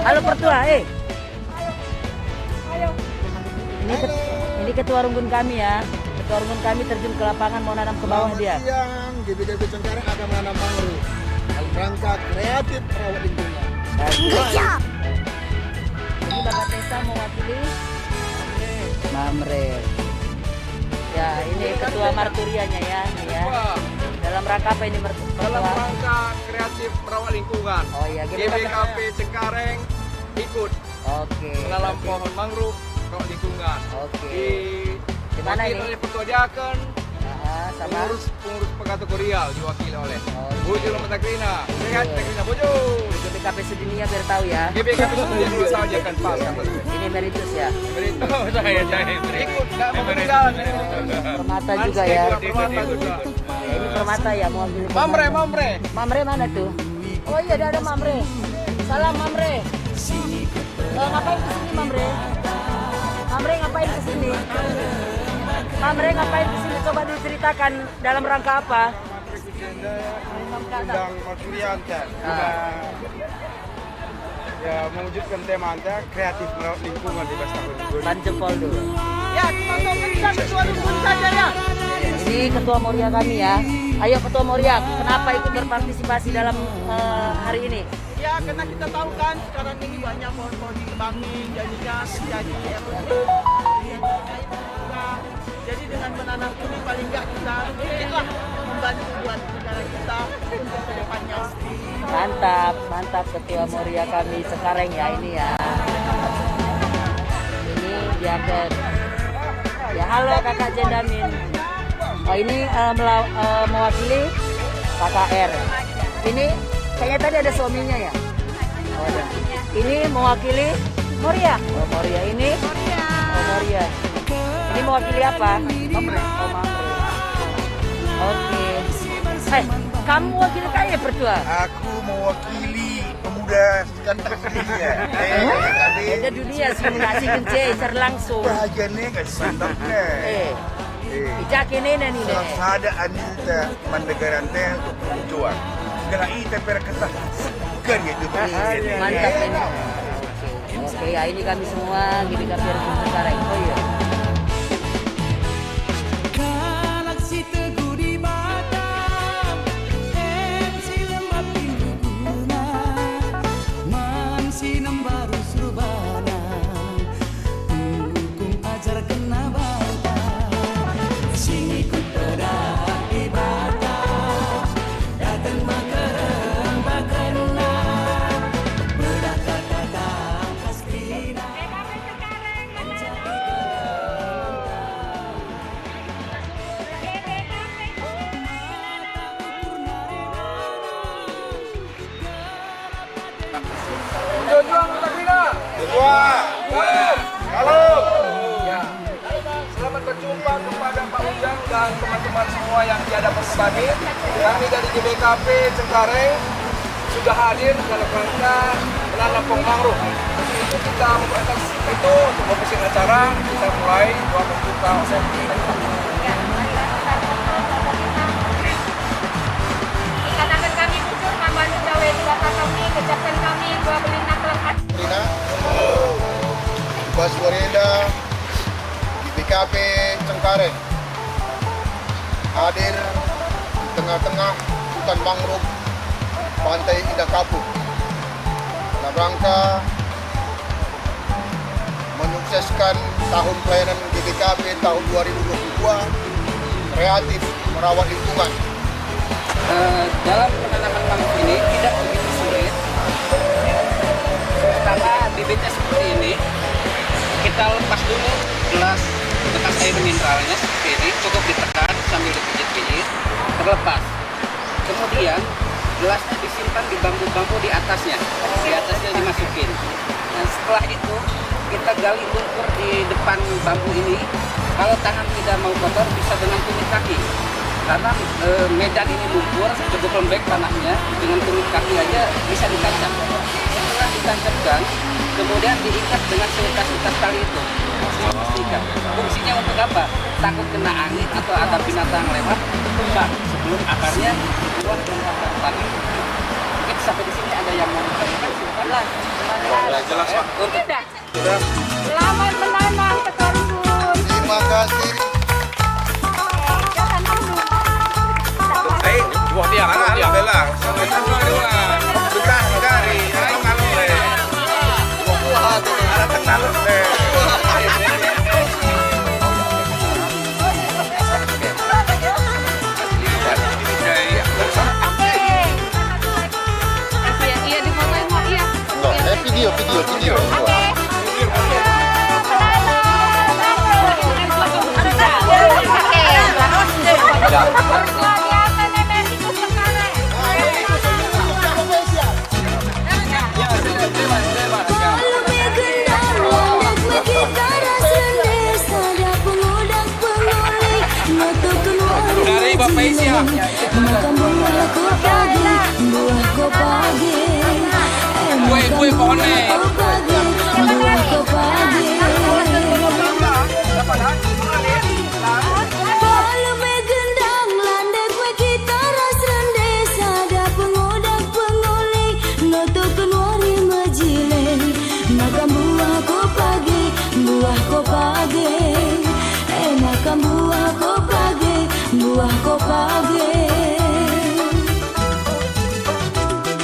Halo Pertua, Ini ketua runggun kami ya. Ketua runggun kami terjun ke lapangan mau nanam ke bawah dia. Selamat siang, GBKP Cengkareng akan menanam mangrove dalam rangka kreatif merawat lingkungan. Siap. Ini Bapak Tesa mewakili Mamre. Ya, ini ketua marturianya ya, ini ya. Dalam rangka apa ini Dalam rangka kreatif merawat lingkungan. Oh iya, GBKP Cengkareng ikut Oke. menanam pohon mangrove merawat lingkungan. Oke. Di mana ini? oleh Pertua Jaken, Sama pengurus pengkategorial diwakili oleh Oh, Bojo Lomatakrina. Sehat Takrina Bojo. GBKP Sedunia biar tahu ya. GBKP sudah dulu saja kan Pak. Ini emeritus ya. Oh, saya ikut nggak mau meninggal. Permata juga ya. Permata juga. Ini Permata ya mewakili. Mamre. Mamre mana tuh? Oh iya ada Mamre. Salam Mamre. Ngapain kesini Mamre? Mamre ngapain kesini? Mamre ngapain kesini? Coba diceritakan dalam rangka apa? Undang Marturian ya mewujudkan tema anda kreatif merawat lingkungan di Bastahun. Ban jempol dulu. Ya, kita ketua rukun saja ya. Ini ketua Moria kami ya. Ayo ketua Moria, kenapa ikut berpartisipasi dalam hari ini? Ya, karena kita tahu kan sekarang ini banyak pohon-pohon dibangun, jadinya terjadi erosi. Jadi dengan menanam ini paling nggak kita sedikitlah membantu buat negara kita untuk kedepannya. Mantap ketua Moria kami Cengkareng ya ini ya. Ini Jaken. Ya halo kakak Jendamin. Oh ini mewakili KKR. Ini kayaknya tadi ada suaminya ya. Oh ada. Ini mewakili Moria. Oh Moria ini. Oh Moria. Ini mewakili apa? Mamre. Oh Mamre. Oke. Kamu mewakili kaya Pertua? Aku mewakili pemuda ganteng dunia. Ada dunia simulasi kence secara langsung. Bahagiannya nggak disantapnya. Ijak ini nih deh. Sada anita mandegarante untuk berjuang. Gerai temper kesah segar ya itu. Mantap ini. Oke, ya ini kami semua GBKP Rukun Cengkareng. Oh iya. Halo. Ya. Selamat berjumpa kepada Pak Ujang dan teman-teman semua yang tiada berbagi. Kami dari GBKP Cengkareng sudah hadir dalam rangka menanam pohon mangrove. Untuk kita memperhatikan itu untuk mempersiapkan acara, kita mulai doa pembuka sesi. Ikatan kami muncul membantu gawe di data kami, kejaksaan kami, dua beling nakal. Rina, Baswareda, GBKP Cengkareng hadir di tengah-tengah hutan mangrove Pantai Indah Kapuk dalam rangka menyukseskan tahun pelayanan GBKP tahun 2022 kreatif merawat lingkungan. Dalam penanaman mangrove ini tidak begitu sulit. Pertama bibitnya seperti ini, kita lepas dulu gelas bekas air mineralnya seperti ini, cukup ditekan sambil dipijit-pijit, terlepas. Kemudian gelasnya disimpan di bambu-bambu di atasnya dimasukin. Nah setelah itu kita gali lumpur di depan bambu ini. Kalau tangan tidak mau kotor bisa dengan tumit kaki. Karena medan ini lumpur, cukup lembek tanahnya, dengan tumit kaki aja bisa ditancap. Setelah ditancapkan, kemudian diikat dengan seutas-utas tali itu. Diikat. Fungsinya untuk apa? Takut kena angin atau ada binatang lewat, tumbang sebelum akarnya keluar dari akar tanah. Begitu sampai di sini ada yang mau ditanyakan, silakan. Jelas Pak. Sudah. Selamat menanam tetorun. Terima kasih. Jangan dulu. Buah dia kan dia belang. Sampai tanggal dua. Bentar cari. Ayo kalau buah tuh ada kenal Iya difotoin mau iya. Video. dari Bapak Isya. Kue pohonnya. Buah kopage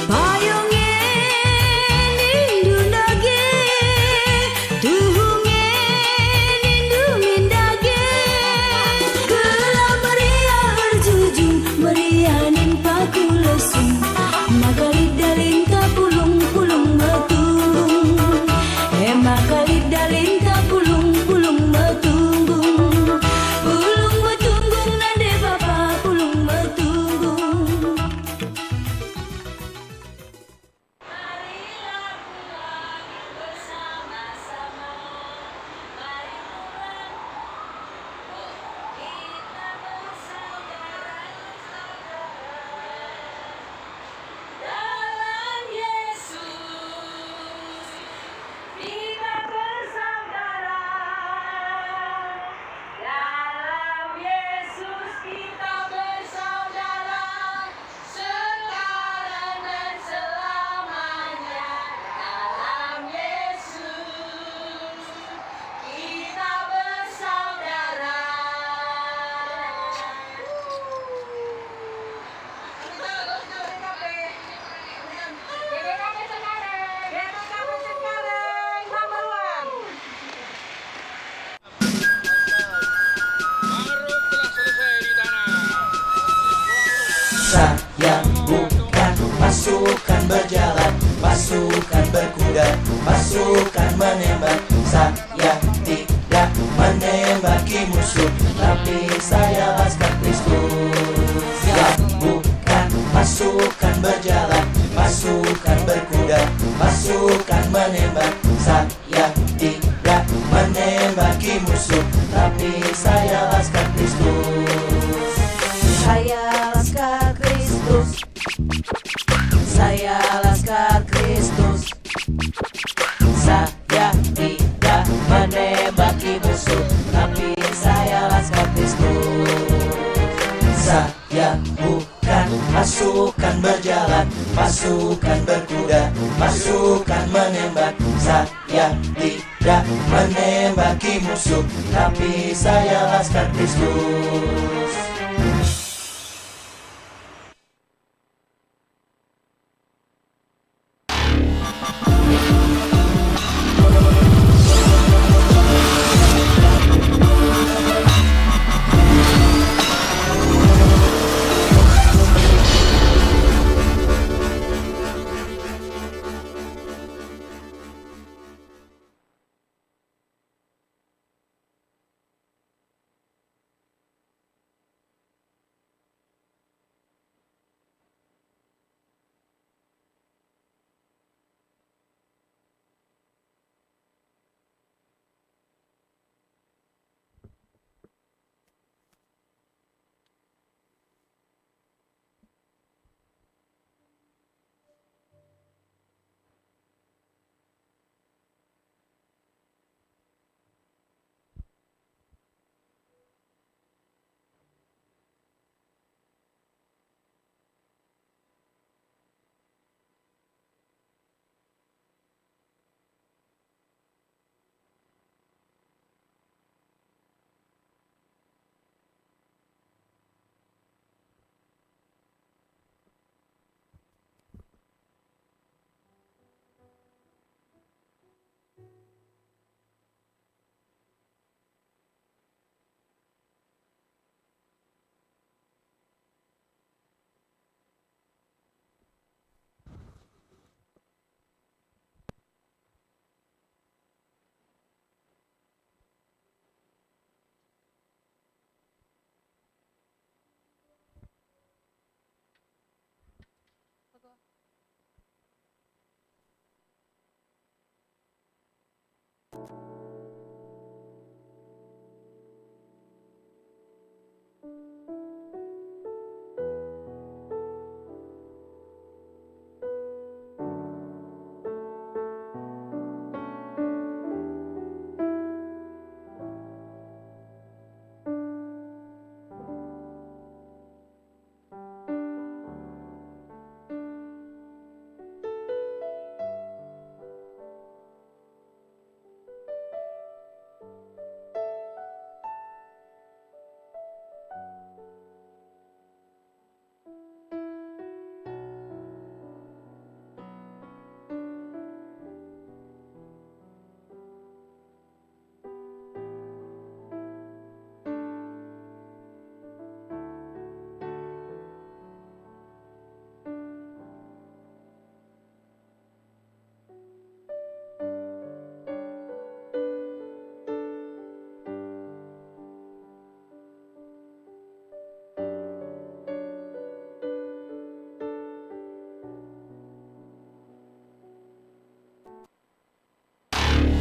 payungnya nindu dage tuhungnya nindu mindage gelah meriah berjujung meriahin paku lesung magalid dalinta pulung-pulung betunggung magalid dalinta pulung-pulung betunggung pulung betunggung nade bapak pulung betunggung. Dalam Yesus kita bersaudara. Dalam Yesus kita bersaudara sekarang dan selamanya. Dalam Yesus kita bersaudara. Saya bukan pasukan berjalan, pasukan berkuda, pasukan menembak. Saya tidak menembaki musuh, tapi saya laskar Kristus. Saya bukan pasukan berjalan, pasukan berkuda, pasukan menembak. Saya tidak menembaki musuh, tapi saya laskar Kristus. Saya laskar Kristus. Saya laskar Kristus. Saya tidak menembaki musuh, tapi saya laskar Kristus. Saya bukan pasukan berjalan, pasukan berkuda, pasukan menembak. Saya tidak menembaki musuh, tapi saya laskar Kristus.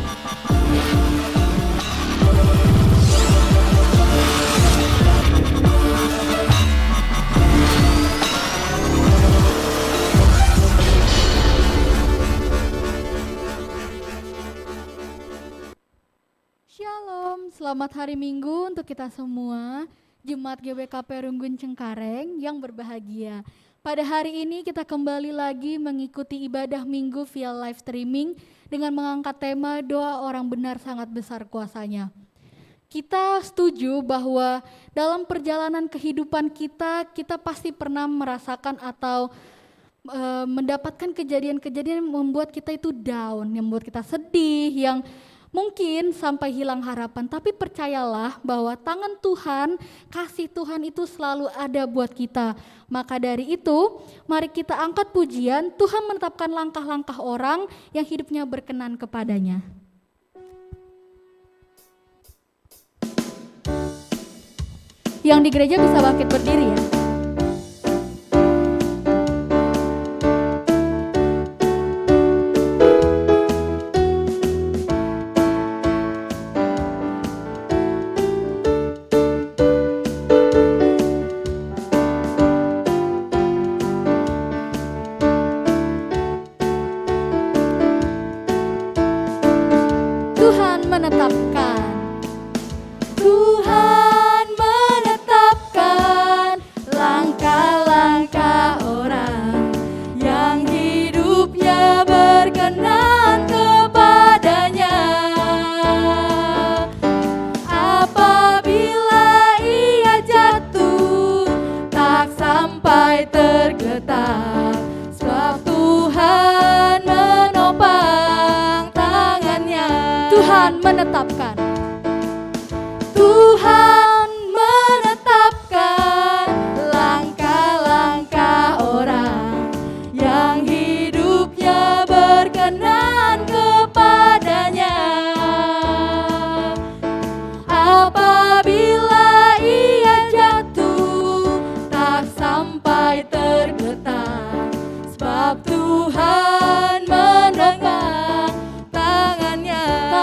Shalom, selamat hari Minggu untuk kita semua, Jemaat GBKP Runggun Cengkareng yang berbahagia. Pada hari ini kita kembali lagi mengikuti ibadah Minggu via live streaming dengan mengangkat tema doa orang benar sangat besar kuasanya. Kita setuju bahwa dalam perjalanan kehidupan kita pasti pernah merasakan atau mendapatkan kejadian-kejadian yang membuat kita itu down, yang membuat kita sedih, yang mungkin sampai hilang harapan, tapi percayalah bahwa tangan Tuhan, kasih Tuhan itu selalu ada buat kita. Maka dari itu, mari kita angkat pujian, Tuhan menetapkan langkah-langkah orang yang hidupnya berkenan kepadanya. Yang di gereja bisa bangkit berdiri ya. Tuhan menetapkan langkah-langkah orang yang hidupnya berkenan kepadanya. Apabila ia jatuh tak sampai tergeletak, sebab Tuhan menopang tangannya. Tuhan menetapkan. Tuhan menetapkan langkah-langkah orang yang hidupnya berkenan kepadanya. Apabila ia jatuh tak sampai tergeletak, sebab Tuhan menopang tangannya.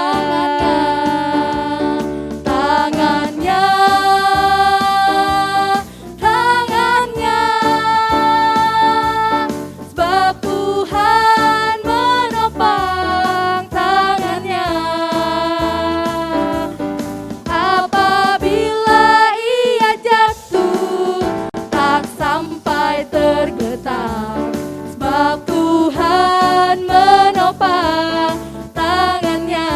Sebab Tuhan menopang tangannya.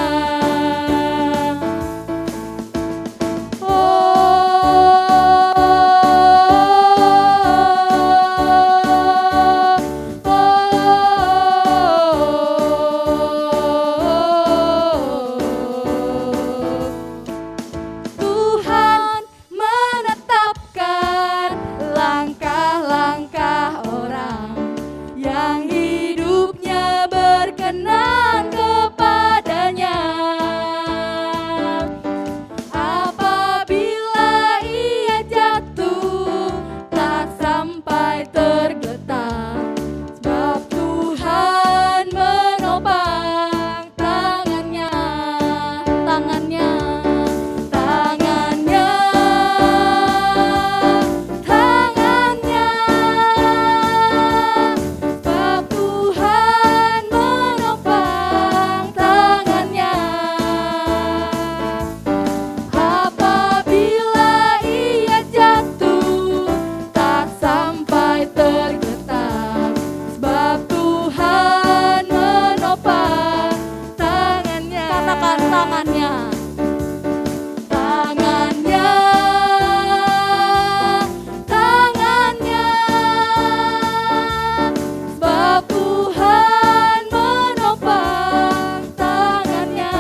Tuhan menetapkan langkah-langkah orang yang hidupnya berkenan kepadanya. Apabila ia jatuh tak sampai tergeletak, sebab Tuhan menopang tangannya. Apabila ia jatuh tak sampai tergeletak, sebab Tuhan menopang tangannya. Katakan tangannya. Sebab Tuhan menopang tangannya.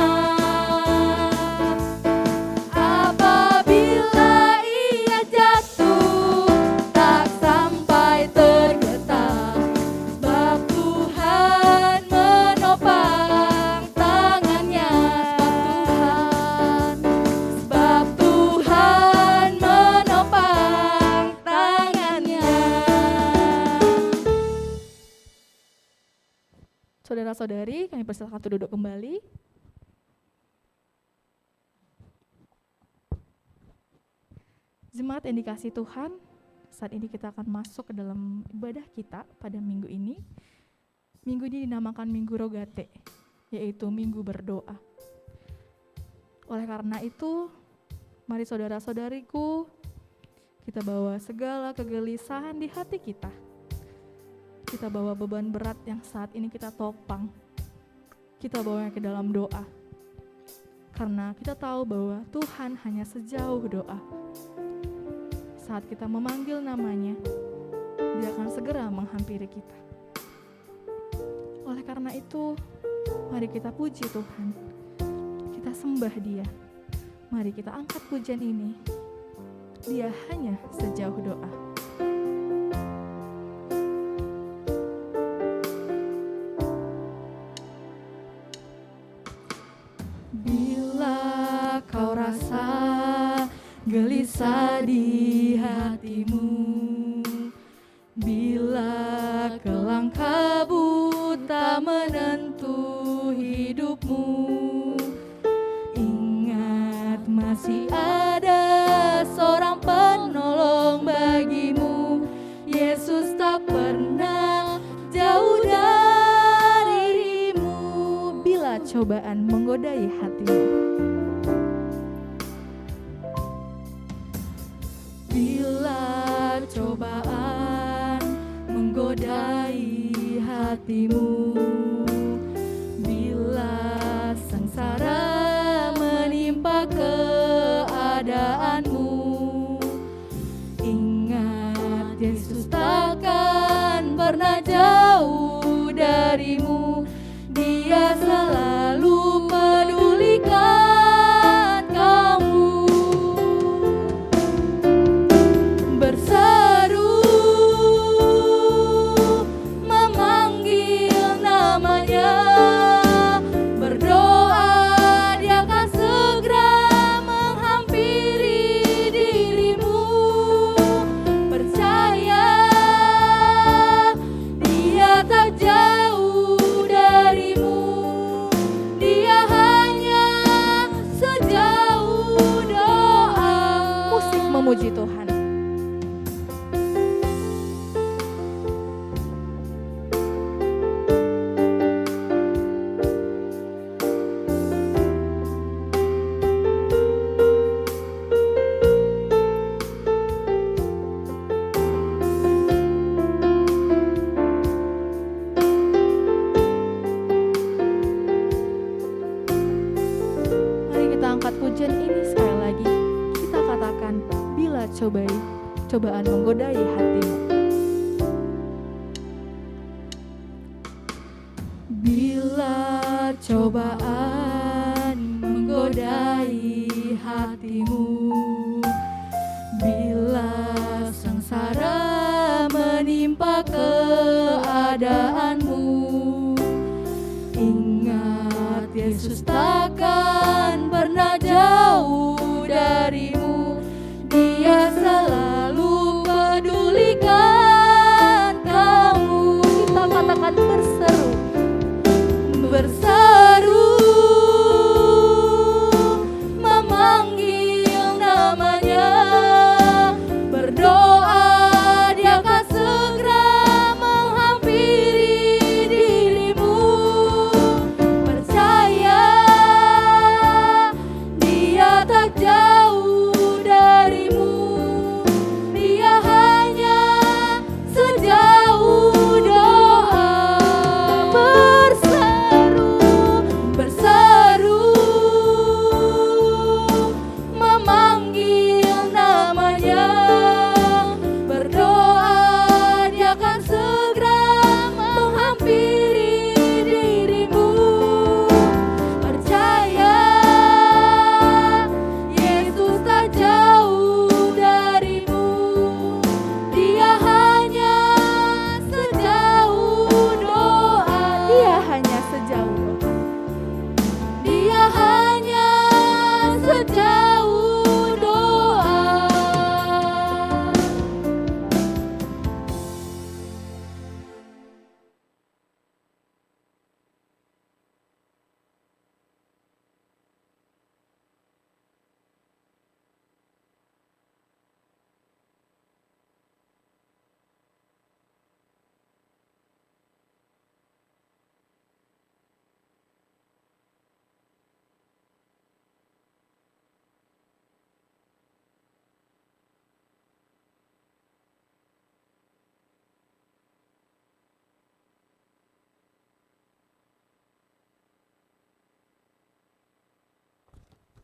Apabila ia jatuh tak sampai tergeletak, sebab Tuhan menopang tangannya. Sebab Tuhan menopang tangannya. Saudara-saudari, kami persilakan untuk duduk kembali. Jemaat yang dikasihi Tuhan, saat ini kita akan masuk ke dalam ibadah kita pada minggu ini. Minggu ini dinamakan Minggu Rogate, yaitu Minggu Berdoa. Oleh karena itu, mari saudara-saudariku, kita bawa segala kegelisahan di hati kita. Kita bawa beban berat yang saat ini kita topang. Kita bawanya ke dalam doa. Karena kita tahu bahwa Tuhan hanya sejauh doa. Saat kita memanggil namanya, Dia akan segera menghampiri kita. Oleh karena itu, mari kita puji Tuhan. Kita sembah Dia. Mari kita angkat pujian ini. Dia hanya sejauh doa. Bila kau rasa gelisah di hatimu, bila kelang kabut tak menentu hidupmu, ingat masih ada seorang penolong bagimu. Yesus tak pernah jauh darimu. Bila cobaan menggodai hatimu, bila cobaan menggodai hatimu, bila sengsara menimpa keadaanmu, ingat Yesus takkan pernah jauh darimu. Dia selalu pedulikan kamu. Berseru, memanggil namanya, berdoa, Dia akan segera menghampiri dirimu. Percaya, Dia tak jauh darimu. Dia hanya sejauh doa. Musik memuji Tuhan. Mari kita angkat pujian ini sekali lagi. Kita katakan, bila cobaan menggodai hatimu. Bila cobaan menggodai hatimu, bila sengsara menimpa keadaanmu, ingat Yesus takkan pernah jauh darimu. Dia selalu pedulikan kamu. Kita katakan berseru, berseru, memanggil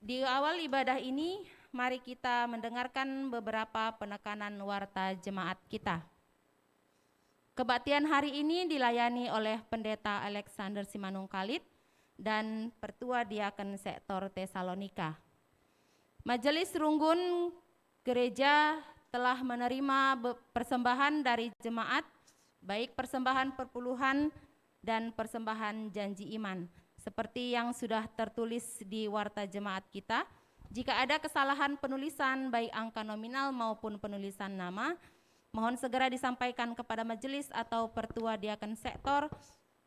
Di awal ibadah ini, mari kita mendengarkan beberapa penekanan warta jemaat kita. Kebaktian hari ini dilayani oleh Pendeta Alexander Simanung Khalid dan Pertua Diaken Sektor Tesalonika. Majelis Runggun Gereja telah menerima persembahan dari jemaat, baik persembahan perpuluhan dan persembahan janji iman. Seperti yang sudah tertulis di warta jemaat kita, jika ada kesalahan penulisan baik angka nominal maupun penulisan nama, mohon segera disampaikan kepada majelis atau Pertua Diaken Sektor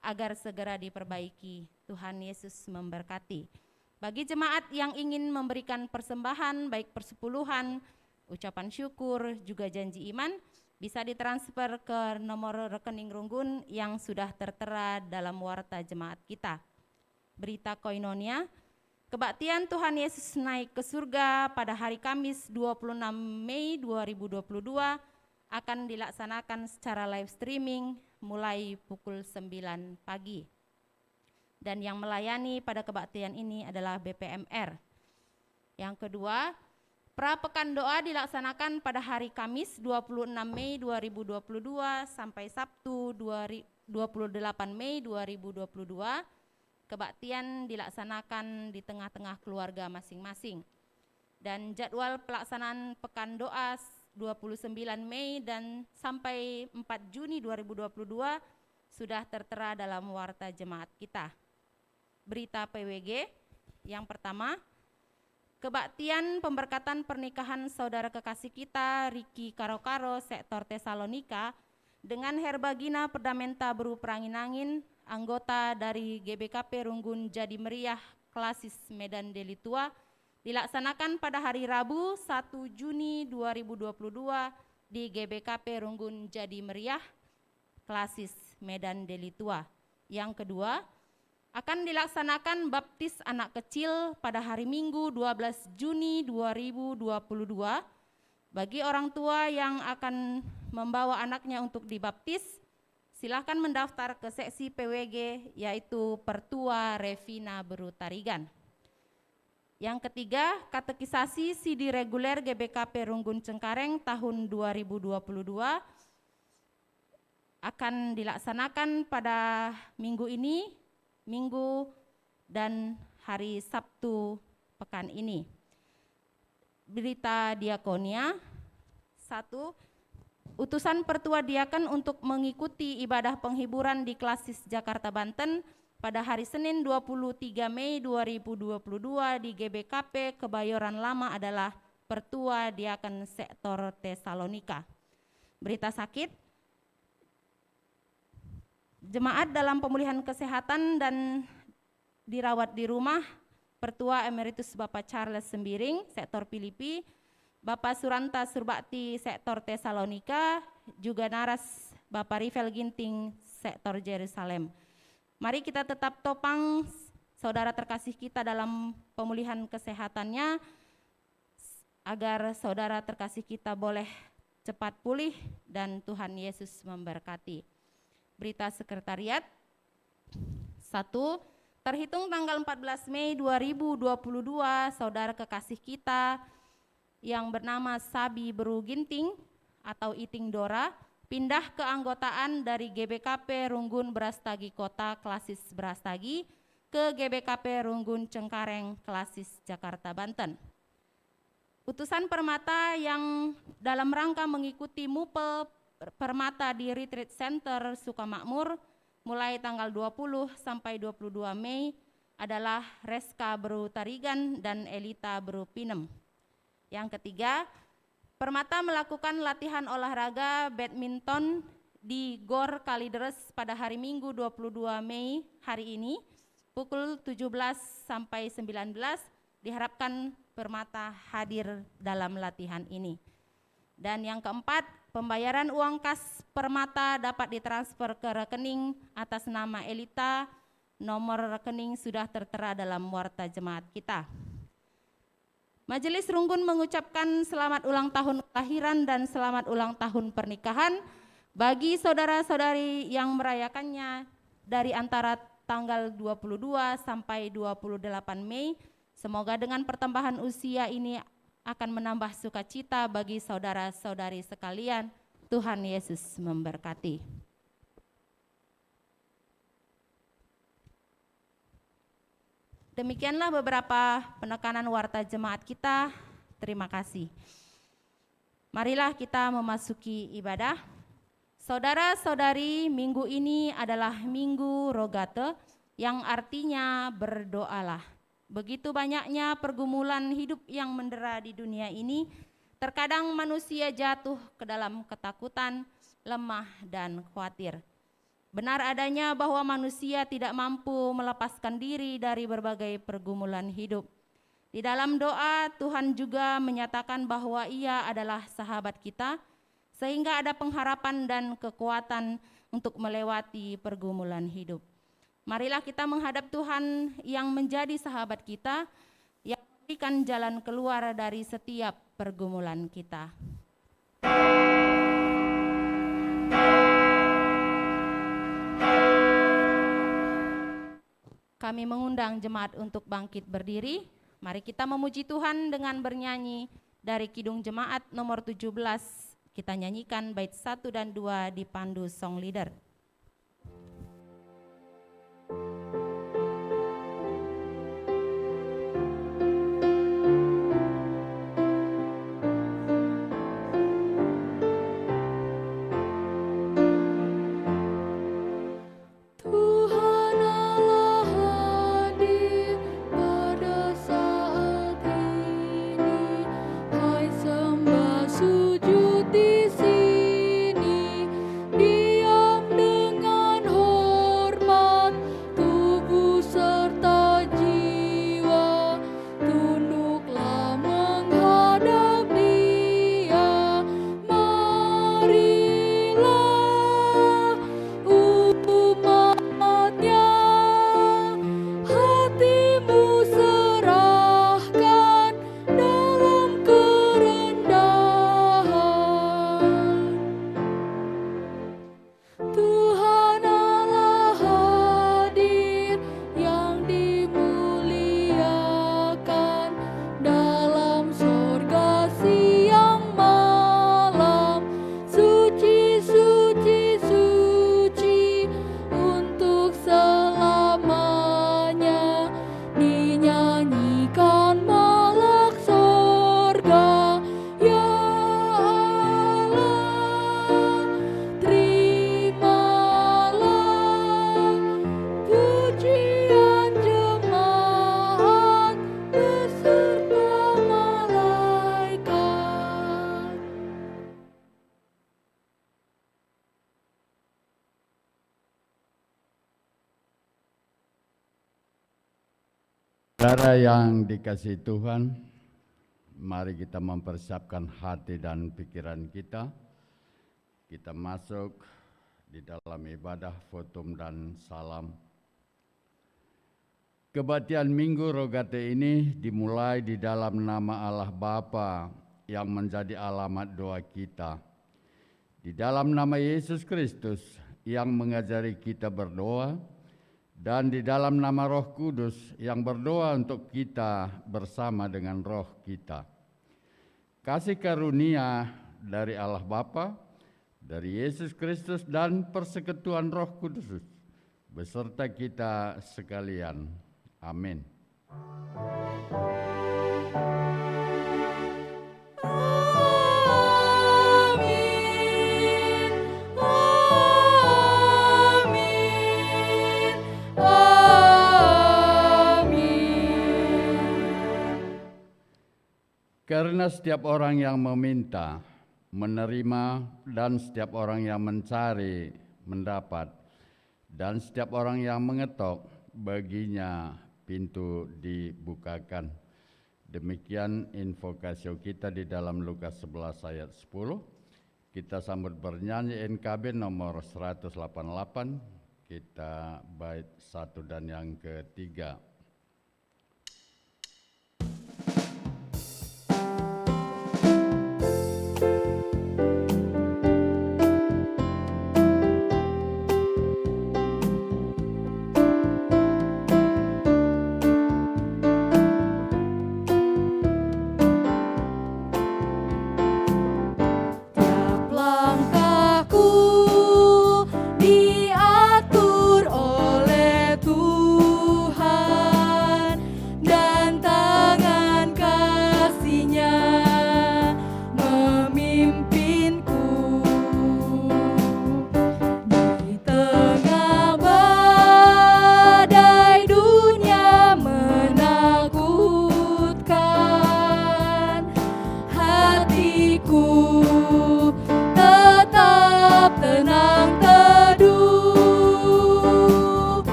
agar segera diperbaiki. Tuhan Yesus memberkati. Bagi jemaat yang ingin memberikan persembahan baik persepuluhan, ucapan syukur, juga janji iman, bisa ditransfer ke nomor rekening Runggun yang sudah tertera dalam warta jemaat kita. Berita Koinonia, kebaktian Tuhan Yesus naik ke surga pada hari Kamis 26 Mei 2022 akan dilaksanakan secara live streaming mulai pukul 9 pagi. Dan yang melayani pada kebaktian ini adalah BPMR. Yang kedua, Prapekan doa dilaksanakan pada hari Kamis 26 Mei 2022 sampai Sabtu 28 Mei 2022. Kebaktian dilaksanakan di tengah-tengah keluarga masing-masing. Dan jadwal pelaksanaan pekan doa 29 Mei dan sampai 4 Juni 2022 sudah tertera dalam warta jemaat kita. Berita PWG yang pertama, kebaktian pemberkatan pernikahan saudara kekasih kita Riki Karo-Karo Sektor Tesalonika dengan Herbagina Perdamenta Beru Perangin-Angin, anggota dari GBKP Runggun Jadi Meriah Klasis Medan Delitua, dilaksanakan pada hari Rabu 1 Juni 2022 di GBKP Runggun Jadi Meriah Klasis Medan Delitua. Yang kedua, akan dilaksanakan baptis anak kecil pada hari Minggu 12 Juni 2022 bagi orang tua yang akan membawa anaknya untuk dibaptis. Silahkan mendaftar ke seksi PWG yaitu Pertua Revina Beru Tarigan. Yang ketiga, katekisasi CD reguler GBKP Runggun Cengkareng tahun 2022 akan dilaksanakan pada minggu ini, Minggu dan hari Sabtu pekan ini. Berita diakonia, 1. Utusan Pertua Diaken untuk mengikuti ibadah penghiburan di Klasis Jakarta Banten pada hari Senin 23 Mei 2022 di GBKP Kebayoran Lama adalah Pertua Diaken Sektor Tesalonika. Berita sakit, jemaat dalam pemulihan kesehatan dan dirawat di rumah, Pertua Emeritus Bapak Charles Sembiring, Sektor Filipi, Bapak Suranta Surbakti, Sektor Tesalonika, juga Naras Bapak Rivel Ginting, Sektor Jerusalem. Mari kita tetap topang saudara terkasih kita dalam pemulihan kesehatannya, agar saudara terkasih kita boleh cepat pulih dan Tuhan Yesus memberkati. Berita sekretariat, 1. Terhitung tanggal 14 Mei 2022, saudara kekasih kita yang bernama Sabi Beru Ginting atau Iting Dora pindah keanggotaan dari GBKP Runggun Brastagi Kota Klasis Brastagi ke GBKP Runggun Cengkareng Klasis Jakarta Banten. Utusan Permata yang dalam rangka mengikuti MUPEL Permata di Retreat Center Sukamakmur mulai tanggal 20 sampai 22 Mei adalah Reska Beru Tarigan dan Elita Beru Pinem. Yang ketiga, Permata melakukan latihan olahraga badminton di Gor Kalideres pada hari Minggu 22 Mei hari ini pukul 17 sampai 19. Diharapkan Permata hadir dalam latihan ini. Dan yang keempat, pembayaran uang kas Permata dapat ditransfer ke rekening atas nama Elita. Nomor rekening sudah tertera dalam warta jemaat kita. Majelis Runggun mengucapkan selamat ulang tahun kelahiran dan selamat ulang tahun pernikahan bagi saudara-saudari yang merayakannya dari antara tanggal 22 sampai 28 Mei. Semoga dengan pertambahan usia ini akan menambah sukacita bagi saudara-saudari sekalian. Tuhan Yesus memberkati. Demikianlah beberapa penekanan warta jemaat kita. Terima kasih. Marilah kita memasuki ibadah. Saudara-saudari, minggu ini adalah Minggu Rogate yang artinya berdoalah. Begitu banyaknya pergumulan hidup yang mendera di dunia ini, terkadang manusia jatuh ke dalam ketakutan, lemah, dan khawatir. Benar adanya bahwa manusia tidak mampu melepaskan diri dari berbagai pergumulan hidup. Di dalam doa, Tuhan juga menyatakan bahwa Ia adalah sahabat kita, sehingga ada pengharapan dan kekuatan untuk melewati pergumulan hidup. Marilah kita menghadap Tuhan yang menjadi sahabat kita, yang memberikan jalan keluar dari setiap pergumulan kita. Kami mengundang jemaat untuk bangkit berdiri. Mari kita memuji Tuhan dengan bernyanyi dari Kidung Jemaat nomor 17. Kita nyanyikan bait 1 dan 2 dipandu song leader. Saudara yang dikasihi Tuhan, mari kita mempersiapkan hati dan pikiran kita. Kita masuk di dalam ibadah votum dan salam. Kebaktian Minggu Rogate ini dimulai di dalam nama Allah Bapa yang menjadi alamat doa kita. Di dalam nama Yesus Kristus yang mengajari kita berdoa, dan di dalam nama Roh Kudus yang berdoa untuk kita bersama dengan roh kita. Kasih karunia dari Allah Bapa, dari Yesus Kristus dan persekutuan Roh Kudus beserta kita sekalian. Amin. Karena setiap orang yang meminta, menerima, dan setiap orang yang mencari, mendapat, dan setiap orang yang mengetok, baginya pintu dibukakan. Demikian invokasi kita di dalam Lukas 11 ayat 10. Kita sambut bernyanyi NKB nomor 188, kita bait 1 dan yang ketiga.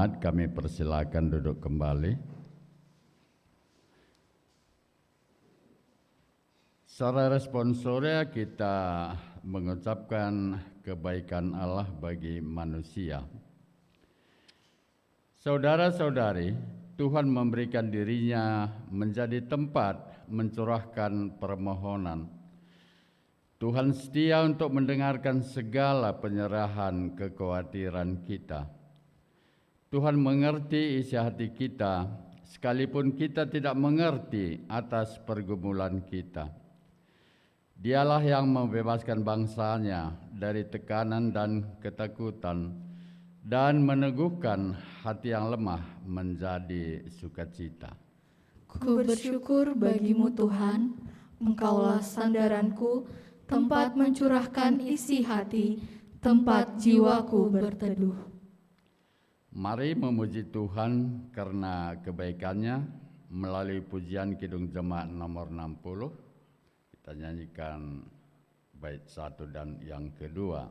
jemaat, kami persilakan duduk kembali. Secara responsoria kita mengucapkan kebaikan Allah bagi manusia. Saudara-saudari, Tuhan memberikan dirinya menjadi tempat mencurahkan permohonan. Tuhan setia untuk mendengarkan segala penyerahan kekhawatiran kita. Tuhan mengerti isi hati kita, sekalipun kita tidak mengerti atas pergumulan kita. Dialah yang membebaskan bangsanya dari tekanan dan ketakutan, dan meneguhkan hati yang lemah menjadi sukacita. Ku bersyukur bagimu Tuhan, Engkaulah sandaranku, tempat mencurahkan isi hati, tempat jiwaku berteduh. Mari memuji Tuhan karena kebaikannya melalui pujian Kidung Jemaat nomor 60. Kita nyanyikan bait 1 dan yang kedua.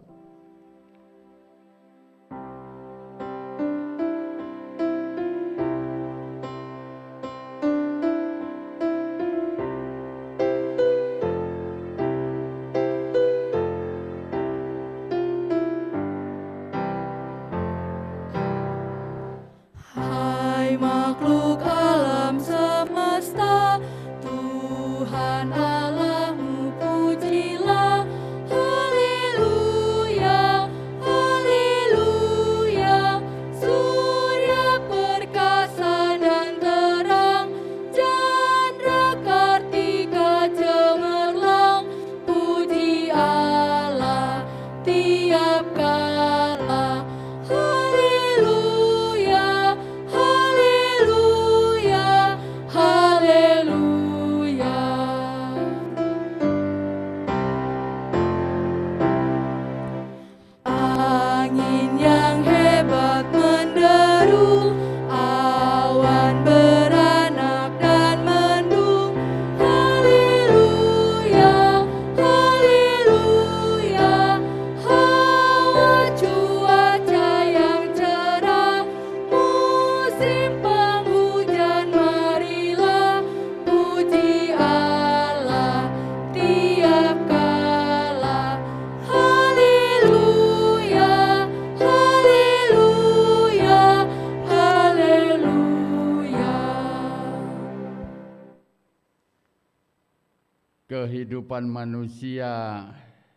Kehidupan manusia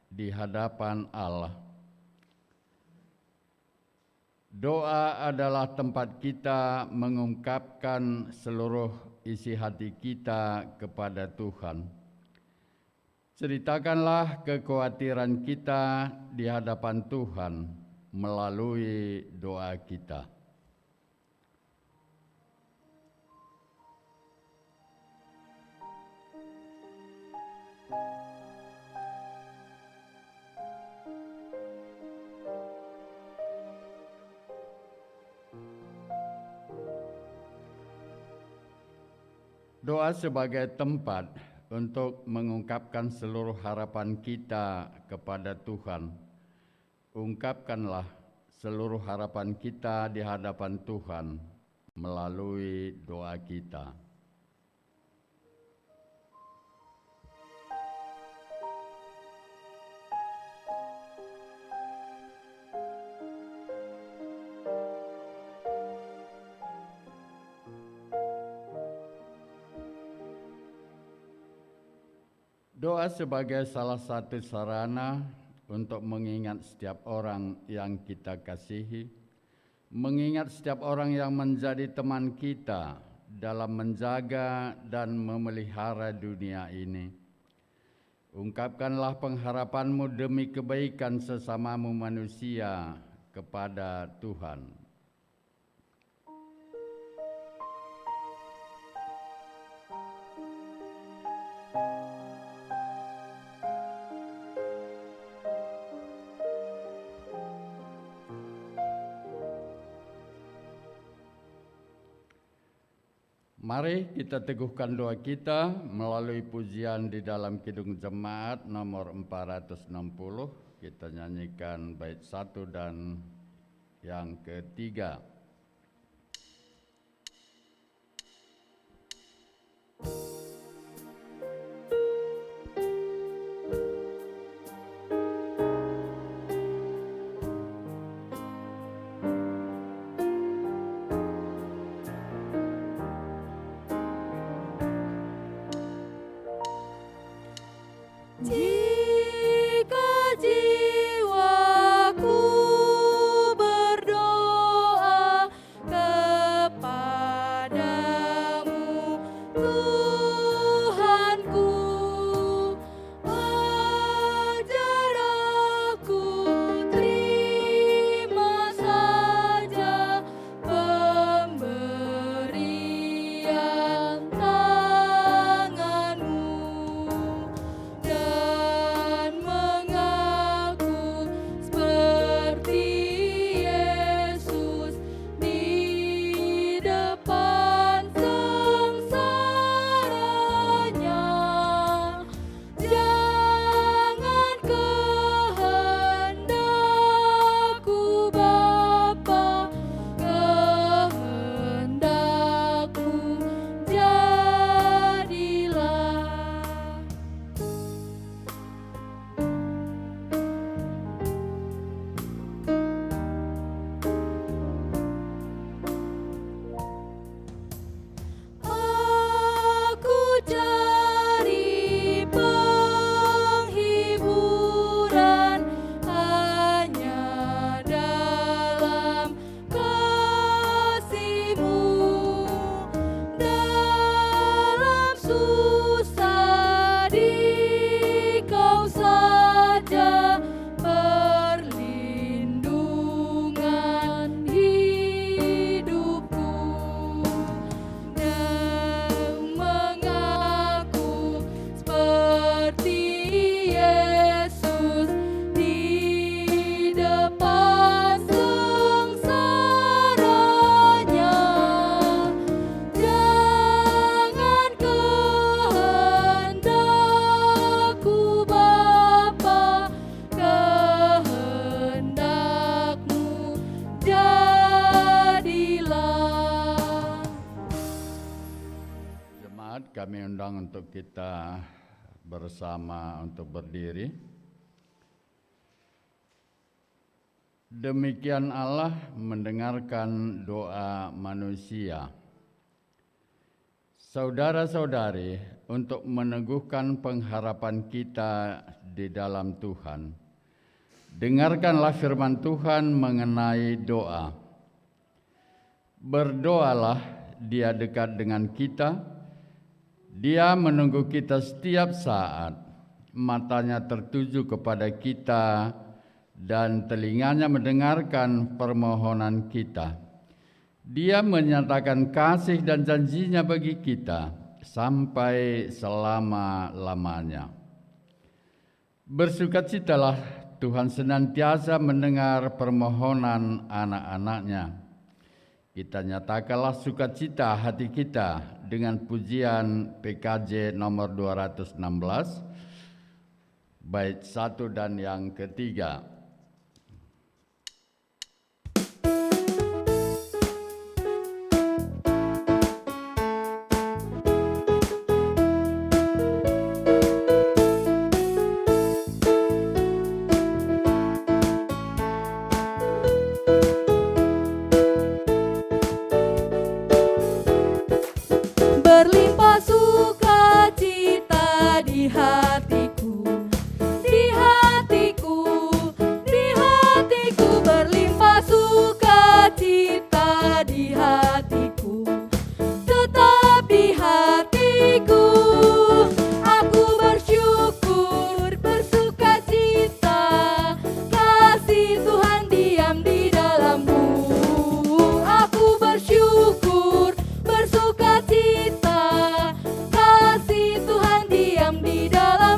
di hadapan Allah. Doa adalah tempat kita mengungkapkan seluruh isi hati kita kepada Tuhan. Ceritakanlah kekhawatiran kita di hadapan Tuhan melalui doa kita. Doa sebagai tempat untuk mengungkapkan seluruh harapan kita kepada Tuhan. Ungkapkanlah seluruh harapan kita di hadapan Tuhan melalui doa kita. Doa sebagai salah satu sarana untuk mengingat setiap orang yang kita kasihi, mengingat setiap orang yang menjadi teman kita dalam menjaga dan memelihara dunia ini. Ungkapkanlah pengharapanmu demi kebaikan sesamamu manusia kepada Tuhan. Mari kita teguhkan doa kita melalui pujian di dalam Kidung Jemaat nomor 460. Kita nyanyikan bait 1 dan yang ketiga. Jika jiwaku berdoa kepadamu, Tuhanku, ajar aku terima saja pemberian tanganmu dan mengaku seperti Yesus di depan sengsaranya. Jangan kehendakku Bapa, kehendakku jadilah. Aku cari penghiburan hanya dalam kasih-Mu. Dalam susah di Kau saja perlindungan hidupku. Dan mengaku seperti Yesus di depan sengsaranya. Jangan kehendakku Bapa, kehendak-Mu jadilah. Jemaat, kami undang untuk kita bersama untuk berdiri. Demikian Allah mendengarkan doa manusia. Saudara-saudari, untuk meneguhkan pengharapan kita di dalam Tuhan, dengarkanlah firman Tuhan mengenai doa. Berdoalah, Dia dekat dengan kita. Dia menunggu kita setiap saat. Matanya tertuju kepada kita dan telinganya mendengarkan permohonan kita. Dia menyatakan kasih dan janjinya bagi kita sampai selama-lamanya. Bersukacitalah, Tuhan senantiasa mendengar permohonan anak-anaknya. Kita nyatakanlah sukacita hati kita dengan pujian PKJ nomor 216, bait 1 dan yang ketiga. Berlimpah sukacita di hatiku, di hatiku, di hatiku. Berlimpah sukacita di hatiku, tetap di hatiku. Aku bersyukur, bersukacita, kasih Tuhan diam di dalammu. Aku bersyukur, bersukacita, kasih Tuhan diam di dalam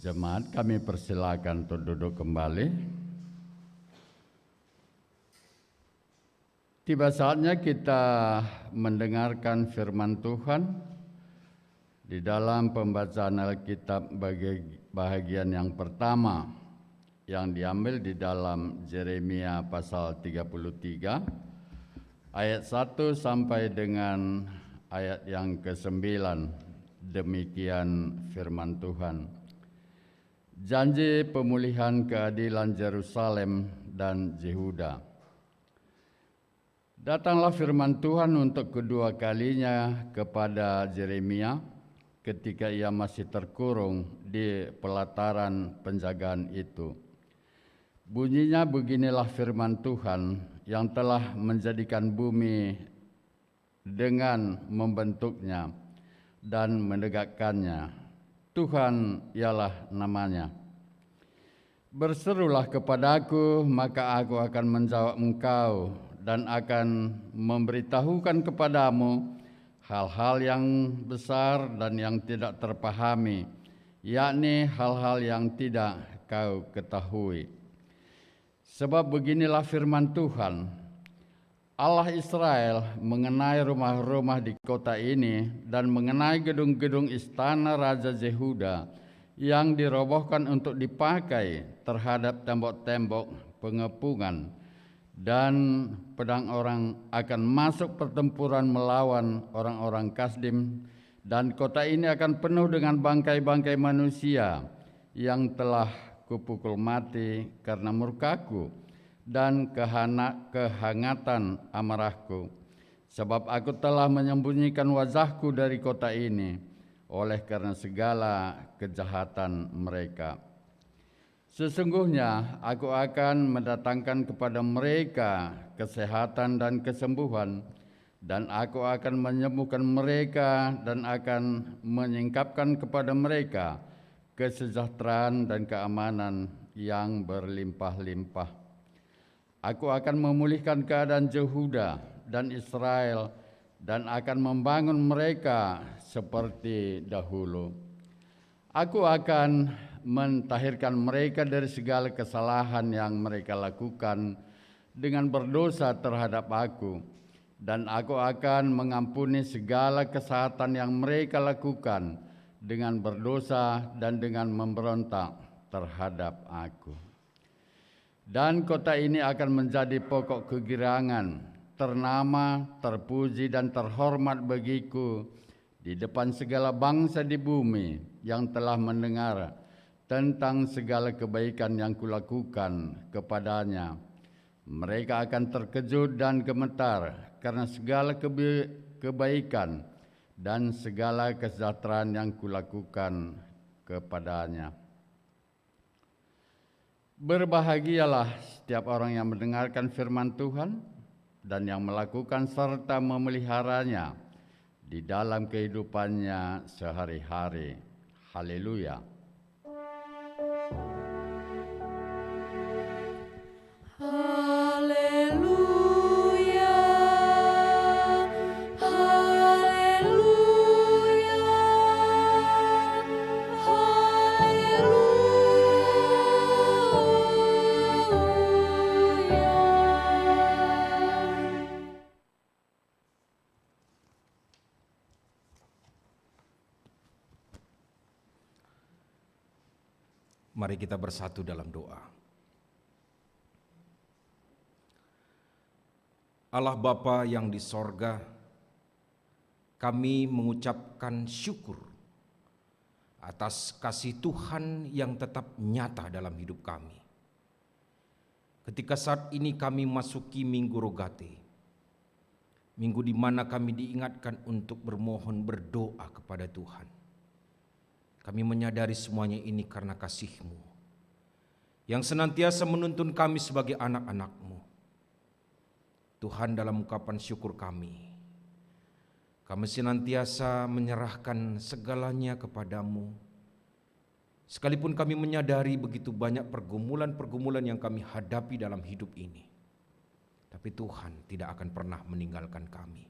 Jemaat, kami persilakan untuk duduk kembali. Tiba saatnya kita mendengarkan firman Tuhan di dalam pembacaan Alkitab bagi bahagian yang pertama yang diambil di dalam Yeremia pasal 33 ayat 1 sampai dengan ayat yang ke-9. Demikian firman Tuhan. Janji pemulihan keadilan Yerusalem dan Yehuda. Datanglah firman Tuhan untuk kedua kalinya kepada Yeremia ketika ia masih terkurung di pelataran penjagaan itu. Bunyinya beginilah firman Tuhan yang telah menjadikan bumi dengan membentuknya dan menegakkannya. Tuhan ialah namanya. Berserulah kepadaku, maka aku akan menjawab engkau dan akan memberitahukan kepadamu hal-hal yang besar dan yang tidak terpahami, yakni hal-hal yang tidak kau ketahui. Sebab beginilah firman Tuhan, Allah Israel mengenai rumah-rumah di kota ini dan mengenai gedung-gedung istana Raja Yehuda yang dirobohkan untuk dipakai terhadap tembok-tembok pengepungan, dan pedang orang akan masuk pertempuran melawan orang-orang Kasdim, dan kota ini akan penuh dengan bangkai-bangkai manusia yang telah kupukul mati karena murkaku dan kehangatan amarahku, sebab aku telah menyembunyikan wajahku dari kota ini oleh karena segala kejahatan mereka. Sesungguhnya aku akan mendatangkan kepada mereka kesehatan dan kesembuhan, dan aku akan menyembuhkan mereka dan akan menyingkapkan kepada mereka kesejahteraan dan keamanan yang berlimpah-limpah. Aku akan memulihkan keadaan Yehuda dan Israel dan akan membangun mereka seperti dahulu. Aku akan mentahirkan mereka dari segala kesalahan yang mereka lakukan dengan berdosa terhadap aku, dan aku akan mengampuni segala kesalahan yang mereka lakukan dengan berdosa dan dengan memberontak terhadap aku. Dan kota ini akan menjadi pokok kegirangan, ternama, terpuji dan terhormat bagiku di depan segala bangsa di bumi yang telah mendengar tentang segala kebaikan yang kulakukan kepadanya. Mereka akan terkejut dan gemetar karena segala kebaikan dan segala kesejahteraan yang kulakukan kepadanya. Berbahagialah setiap orang yang mendengarkan firman Tuhan dan yang melakukan serta memeliharanya di dalam kehidupannya sehari-hari. Haleluya. Mari kita bersatu dalam doa. Allah Bapa yang di sorga, kami mengucapkan syukur atas kasih Tuhan yang tetap nyata dalam hidup kami. Ketika saat ini kami masuki Minggu Rogate, minggu di mana kami diingatkan untuk bermohon berdoa kepada Tuhan. Kami menyadari semuanya ini karena kasih-Mu yang senantiasa menuntun kami sebagai anak-anak-Mu. Tuhan, dalam ungkapan syukur kami senantiasa menyerahkan segalanya kepadamu. Sekalipun kami menyadari begitu banyak pergumulan-pergumulan yang kami hadapi dalam hidup ini, tapi Tuhan tidak akan pernah meninggalkan kami.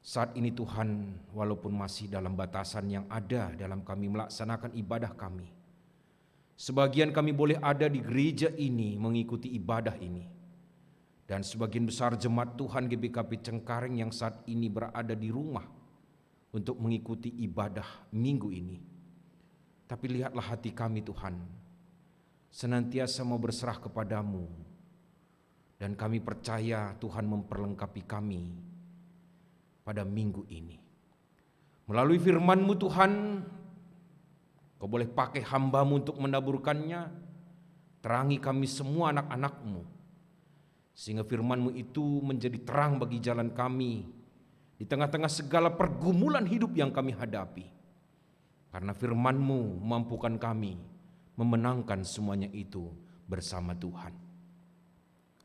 Saat ini Tuhan, walaupun masih dalam batasan yang ada dalam kami melaksanakan ibadah kami, sebagian kami boleh ada di gereja ini mengikuti ibadah ini, dan sebagian besar jemaat Tuhan GBKP Cengkareng yang saat ini berada di rumah untuk mengikuti ibadah minggu ini. Tapi lihatlah hati kami Tuhan, senantiasa mau berserah kepadamu, dan kami percaya Tuhan memperlengkapi kami pada minggu ini. Melalui firman-Mu Tuhan, Kau boleh pakai hamba-Mu untuk menaburkannya. Terangi kami semua anak-anak-Mu, sehingga firman-Mu itu menjadi terang bagi jalan kami di tengah-tengah segala pergumulan hidup yang kami hadapi. Karena firman-Mu mampukan kami memenangkan semuanya itu bersama Tuhan.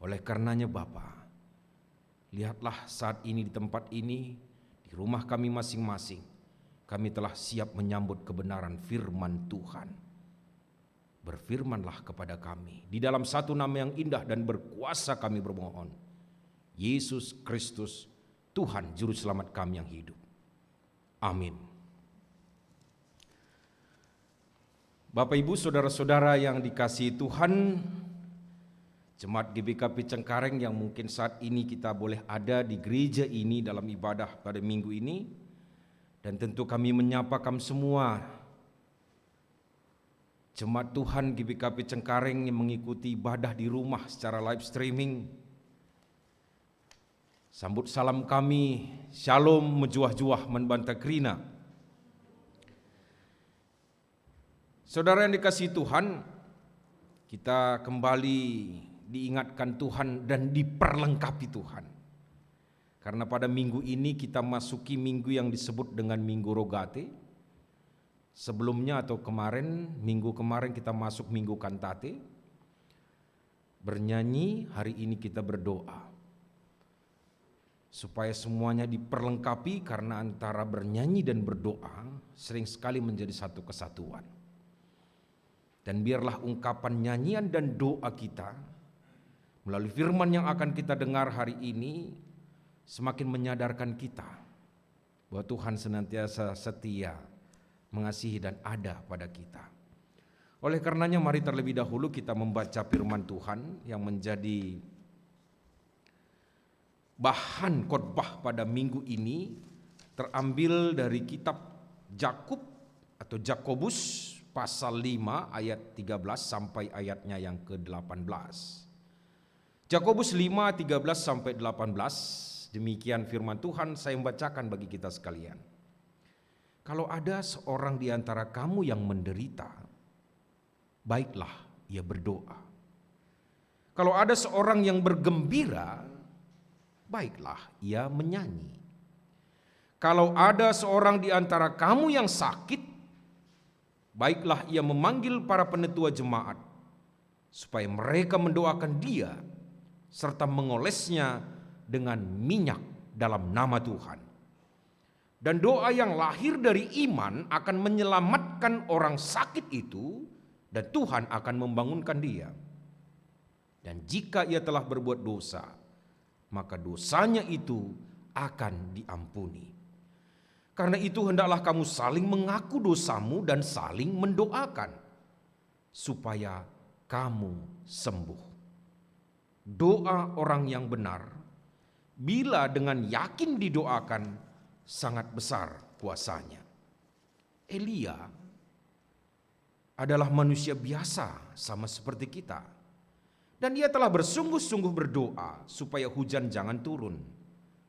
Oleh karenanya Bapa, lihatlah saat ini di tempat ini, di rumah kami masing-masing, kami telah siap menyambut kebenaran firman Tuhan. Berfirmanlah kepada kami, di dalam satu nama yang indah dan berkuasa kami bermohon, Yesus Kristus, Tuhan Juru Selamat kami yang hidup. Amin. Bapak Ibu Saudara-saudara yang dikasihi Tuhan, Jemaat GBKP Cengkareng yang mungkin saat ini kita boleh ada di gereja ini dalam ibadah pada minggu ini, dan tentu kami menyapa kamu semua Jemaat Tuhan GBKP Cengkareng yang mengikuti ibadah di rumah secara live streaming. Sambut salam kami, Shalom menjuah-juah menbantakrina. Saudara yang dikasihi Tuhan, kita kembali diingatkan Tuhan dan diperlengkapi Tuhan. Karena pada minggu ini kita masuki minggu yang disebut dengan Minggu Rogate. Sebelumnya atau minggu kemarin kita masuk Minggu Kantate. Bernyanyi, hari ini kita berdoa. Supaya semuanya diperlengkapi, karena antara bernyanyi dan berdoa sering sekali menjadi satu kesatuan. Dan biarlah ungkapan nyanyian dan doa kita melalui firman yang akan kita dengar hari ini semakin menyadarkan kita bahwa Tuhan senantiasa setia, mengasihi dan ada pada kita. Oleh karenanya mari terlebih dahulu kita membaca firman Tuhan yang menjadi bahan khotbah pada minggu ini, terambil dari kitab Jakub atau Jakobus pasal 5 ayat 13 sampai ayatnya yang ke-18. Jakobus 5, 13 sampai 18, demikian firman Tuhan, saya membacakan bagi kita sekalian. Kalau ada seorang di antara kamu yang menderita, baiklah ia berdoa. Kalau ada seorang yang bergembira, baiklah ia menyanyi. Kalau ada seorang di antara kamu yang sakit, baiklah ia memanggil para penetua jemaat, supaya mereka mendoakan dia, serta mengolesnya dengan minyak dalam nama Tuhan. Dan doa yang lahir dari iman akan menyelamatkan orang sakit itu, dan Tuhan akan membangunkan dia. Dan jika ia telah berbuat dosa, maka dosanya itu akan diampuni. Karena itu hendaklah kamu saling mengaku dosamu dan saling mendoakan, supaya kamu sembuh. Doa orang yang benar, bila dengan yakin didoakan, sangat besar kuasanya. Elia adalah manusia biasa sama seperti kita. Dan ia telah bersungguh-sungguh berdoa supaya hujan jangan turun.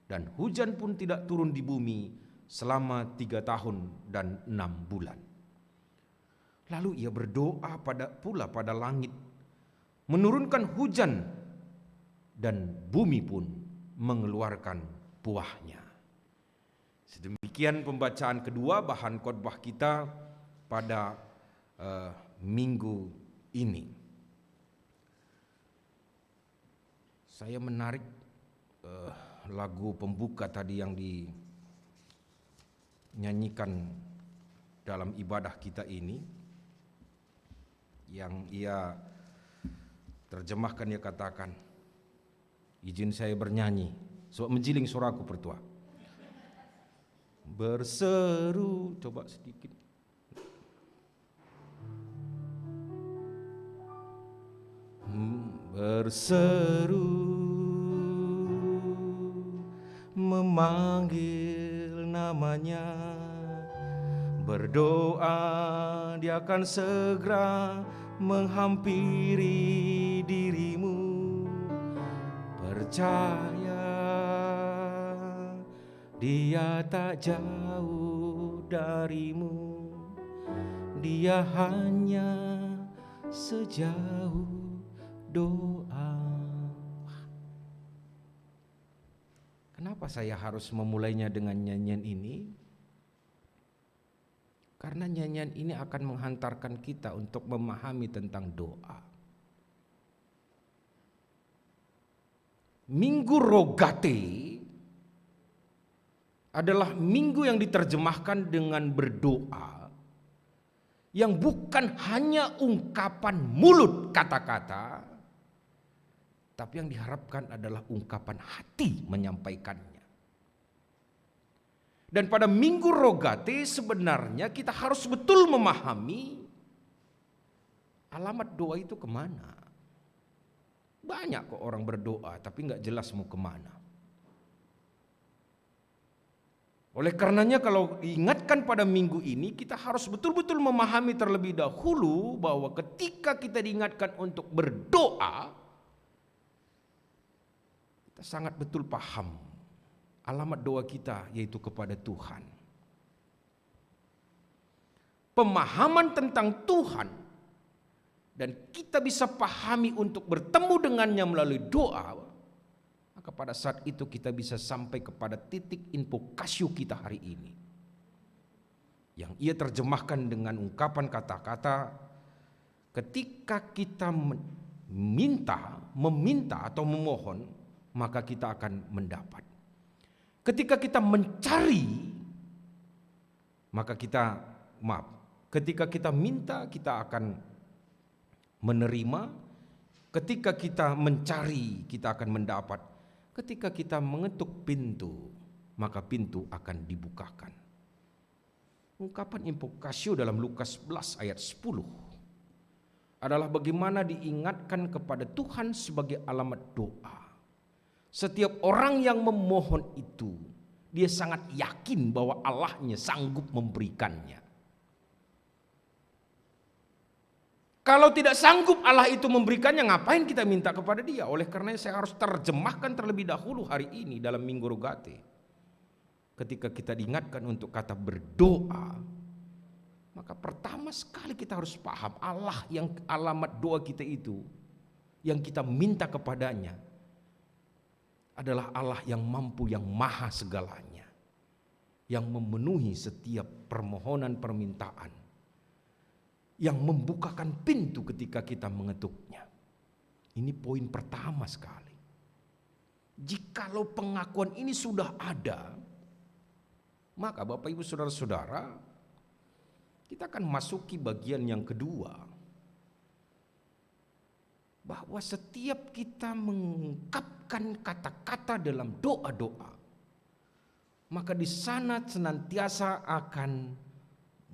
Dan hujan pun tidak turun di bumi selama 3 tahun dan 6 bulan. Lalu ia berdoa pula pada langit, menurunkan hujan, dan bumi pun mengeluarkan buahnya. Sedemikian pembacaan kedua bahan khotbah kita pada minggu ini. Saya menarik lagu pembuka tadi yang dinyanyikan dalam ibadah kita ini, yang ia terjemahkan, ia katakan, izin saya bernyanyi sebab menjiling suaraku pertua. berseru, coba sedikit. Berseru, memanggil namanya, berdoa, dia akan segera menghampiri dirimu. Percaya, dia tak jauh darimu, dia hanya sejauh doa. Kenapa saya harus memulainya dengan nyanyian ini? Karena nyanyian ini akan menghantarkan kita untuk memahami tentang doa. Minggu Rogate adalah minggu yang diterjemahkan dengan berdoa, yang bukan hanya ungkapan mulut kata-kata, tapi yang diharapkan adalah ungkapan hati menyampaikannya. Dan pada Minggu Rogate sebenarnya kita harus betul memahami alamat doa itu kemana. Banyak kok orang berdoa tapi nggak jelas mau kemana. Oleh karenanya kalau diingatkan pada minggu ini kita harus betul-betul memahami terlebih dahulu bahwa ketika kita diingatkan untuk berdoa, kita sangat betul paham alamat doa kita yaitu kepada Tuhan. Pemahaman tentang Tuhan dan kita bisa pahami untuk bertemu dengannya melalui doa, maka pada saat itu kita bisa sampai kepada titik invokasio kita hari ini. Yang ia terjemahkan dengan ungkapan kata-kata, ketika kita meminta atau memohon, maka kita akan mendapat. Ketika kita mencari, maka ketika kita minta, kita akan menerima. Ketika kita mencari, kita akan mendapat. Ketika kita mengetuk pintu, maka pintu akan dibukakan. Ungkapan invokasio dalam Lukas 11 ayat 10 adalah bagaimana diingatkan kepada Tuhan sebagai alamat doa. Setiap orang yang memohon itu, dia sangat yakin bahwa Allahnya sanggup memberikannya. Kalau tidak sanggup Allah itu memberikannya, ngapain kita minta kepada dia? Oleh karena saya harus terjemahkan terlebih dahulu hari ini dalam Minggu Rogate. Ketika kita diingatkan untuk kata berdoa, maka pertama sekali kita harus paham Allah yang alamat doa kita itu, yang kita minta kepadanya, adalah Allah yang mampu, yang maha segalanya, yang memenuhi setiap permohonan permintaan, yang membukakan pintu ketika kita mengetuknya. Ini poin pertama sekali. Jikalau pengakuan ini sudah ada, maka Bapak Ibu Saudara-saudara, kita akan masuki bagian yang kedua. Bahwa setiap kita mengungkapkan kata-kata dalam doa-doa, maka di sana senantiasa akan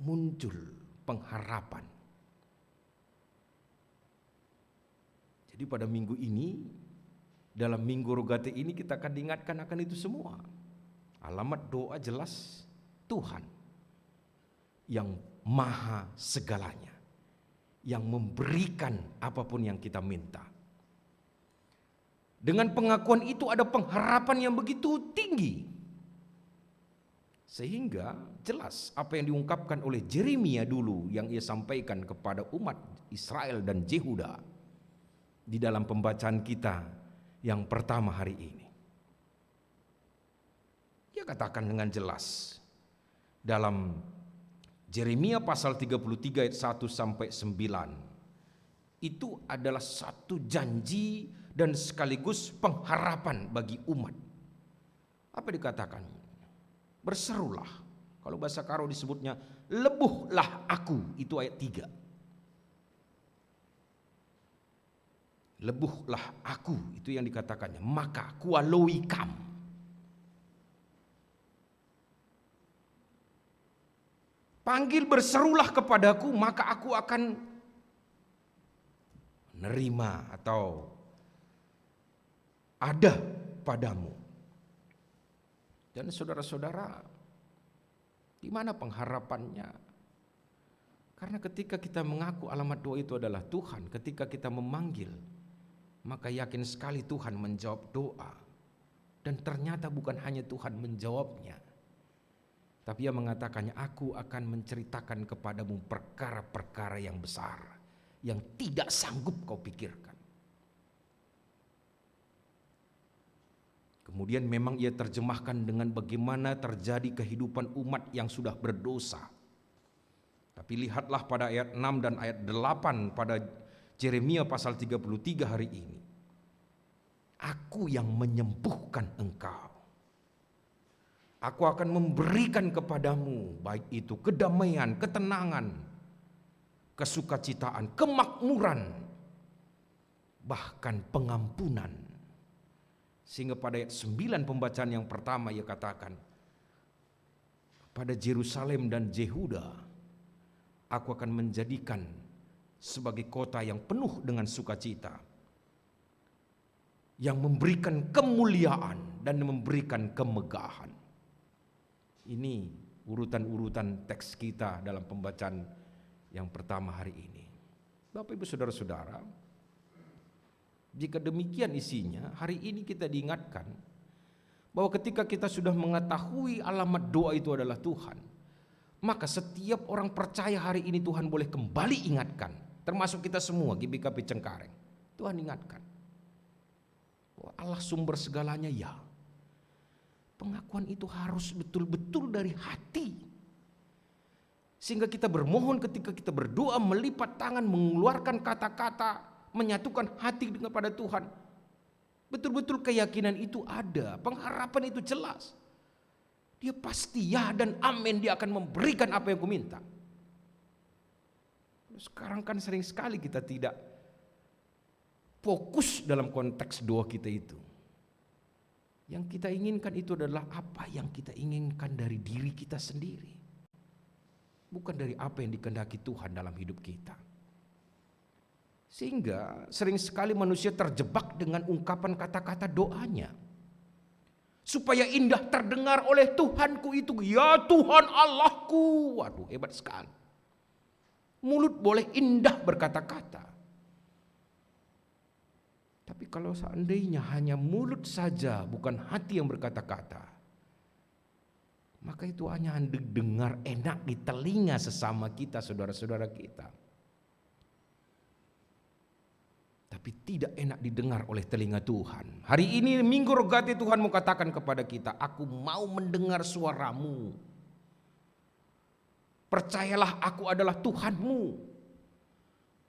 muncul pengharapan. Jadi pada minggu ini, dalam Minggu Rogate ini kita akan diingatkan akan itu semua. Alamat doa jelas Tuhan yang maha segalanya, yang memberikan apapun yang kita minta. Dengan pengakuan itu ada pengharapan yang begitu tinggi. Sehingga jelas apa yang diungkapkan oleh Yeremia dulu yang ia sampaikan kepada umat Israel dan Yehuda di dalam pembacaan kita yang pertama hari ini. Dia katakan dengan jelas dalam Yeremia pasal 33 ayat 1 sampai 9. Itu adalah satu janji dan sekaligus pengharapan bagi umat. Apa dikatakan? Berserulah. Kalau bahasa Karo disebutnya lebuhlah aku, itu ayat 3. Lebuhlah aku, itu yang dikatakannya. Maka kualoi kam. Panggil, berserulah kepadaku, maka aku akan menerima atau ada padamu. Dan saudara-saudara, di mana pengharapannya? Karena ketika kita mengaku alamat doa itu adalah Tuhan, ketika kita memanggil, maka yakin sekali Tuhan menjawab doa. Dan ternyata bukan hanya Tuhan menjawabnya, tapi Ia mengatakannya, aku akan menceritakan kepadamu perkara-perkara yang besar, yang tidak sanggup kau pikirkan. Kemudian memang Ia terjemahkan dengan bagaimana terjadi kehidupan umat yang sudah berdosa. Tapi lihatlah pada ayat 6 dan ayat 8 pada Yeremia pasal 33 hari ini. Aku yang menyembuhkan engkau. Aku akan memberikan kepadamu baik itu kedamaian, ketenangan, kesukacitaan, kemakmuran, bahkan pengampunan. Sehingga pada ayat 9 pembacaan yang pertama Ia katakan, pada Yerusalem dan Yehuda aku akan menjadikan sebagai kota yang penuh dengan sukacita, yang memberikan kemuliaan dan memberikan kemegahan. Ini urutan-urutan teks kita dalam pembacaan yang pertama hari ini. Bapak Ibu Saudara-saudara, jika demikian isinya, hari ini kita diingatkan bahwa ketika kita sudah mengetahui alamat doa itu adalah Tuhan, maka setiap orang percaya hari ini Tuhan boleh kembali ingatkan, termasuk kita semua GBKP Cengkareng. Tuhan ingatkan bahwa Allah sumber segalanya, ya. Pengakuan itu harus betul-betul dari hati. Sehingga kita bermohon ketika kita berdoa, melipat tangan, mengeluarkan kata-kata, menyatukan hati kepada Tuhan. Betul-betul keyakinan itu ada, pengharapan itu jelas. Dia pasti ya dan amin, Dia akan memberikan apa yang ku minta. Sekarang kan sering sekali kita tidak fokus dalam konteks doa kita itu. Yang kita inginkan itu adalah apa yang kita inginkan dari diri kita sendiri, bukan dari apa yang dikehendaki Tuhan dalam hidup kita. Sehingga sering sekali manusia terjebak dengan ungkapan kata-kata doanya, supaya indah terdengar oleh Tuhanku itu, ya Tuhan Allahku. Waduh, hebat sekali. Mulut boleh indah berkata-kata, tapi kalau seandainya hanya mulut saja, bukan hati yang berkata-kata, maka itu hanya dengar enak di telinga sesama kita, saudara-saudara kita, tapi tidak enak didengar oleh telinga Tuhan. Hari ini Minggu Rogate, Tuhan mau katakan kepada kita, aku mau mendengar suaramu. Percayalah, aku adalah Tuhanmu.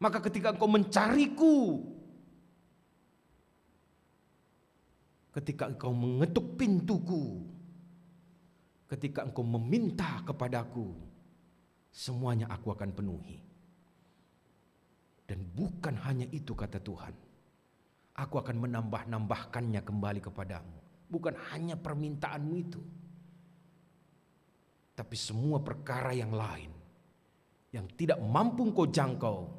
Maka ketika engkau mencariku, ketika engkau mengetuk pintuku, ketika engkau meminta kepadaku, semuanya aku akan penuhi. Dan bukan hanya itu, kata Tuhan, aku akan menambah-nambahkannya kembali kepadamu. Bukan hanya permintaanmu itu, tapi semua perkara yang lain yang tidak mampu kau jangkau,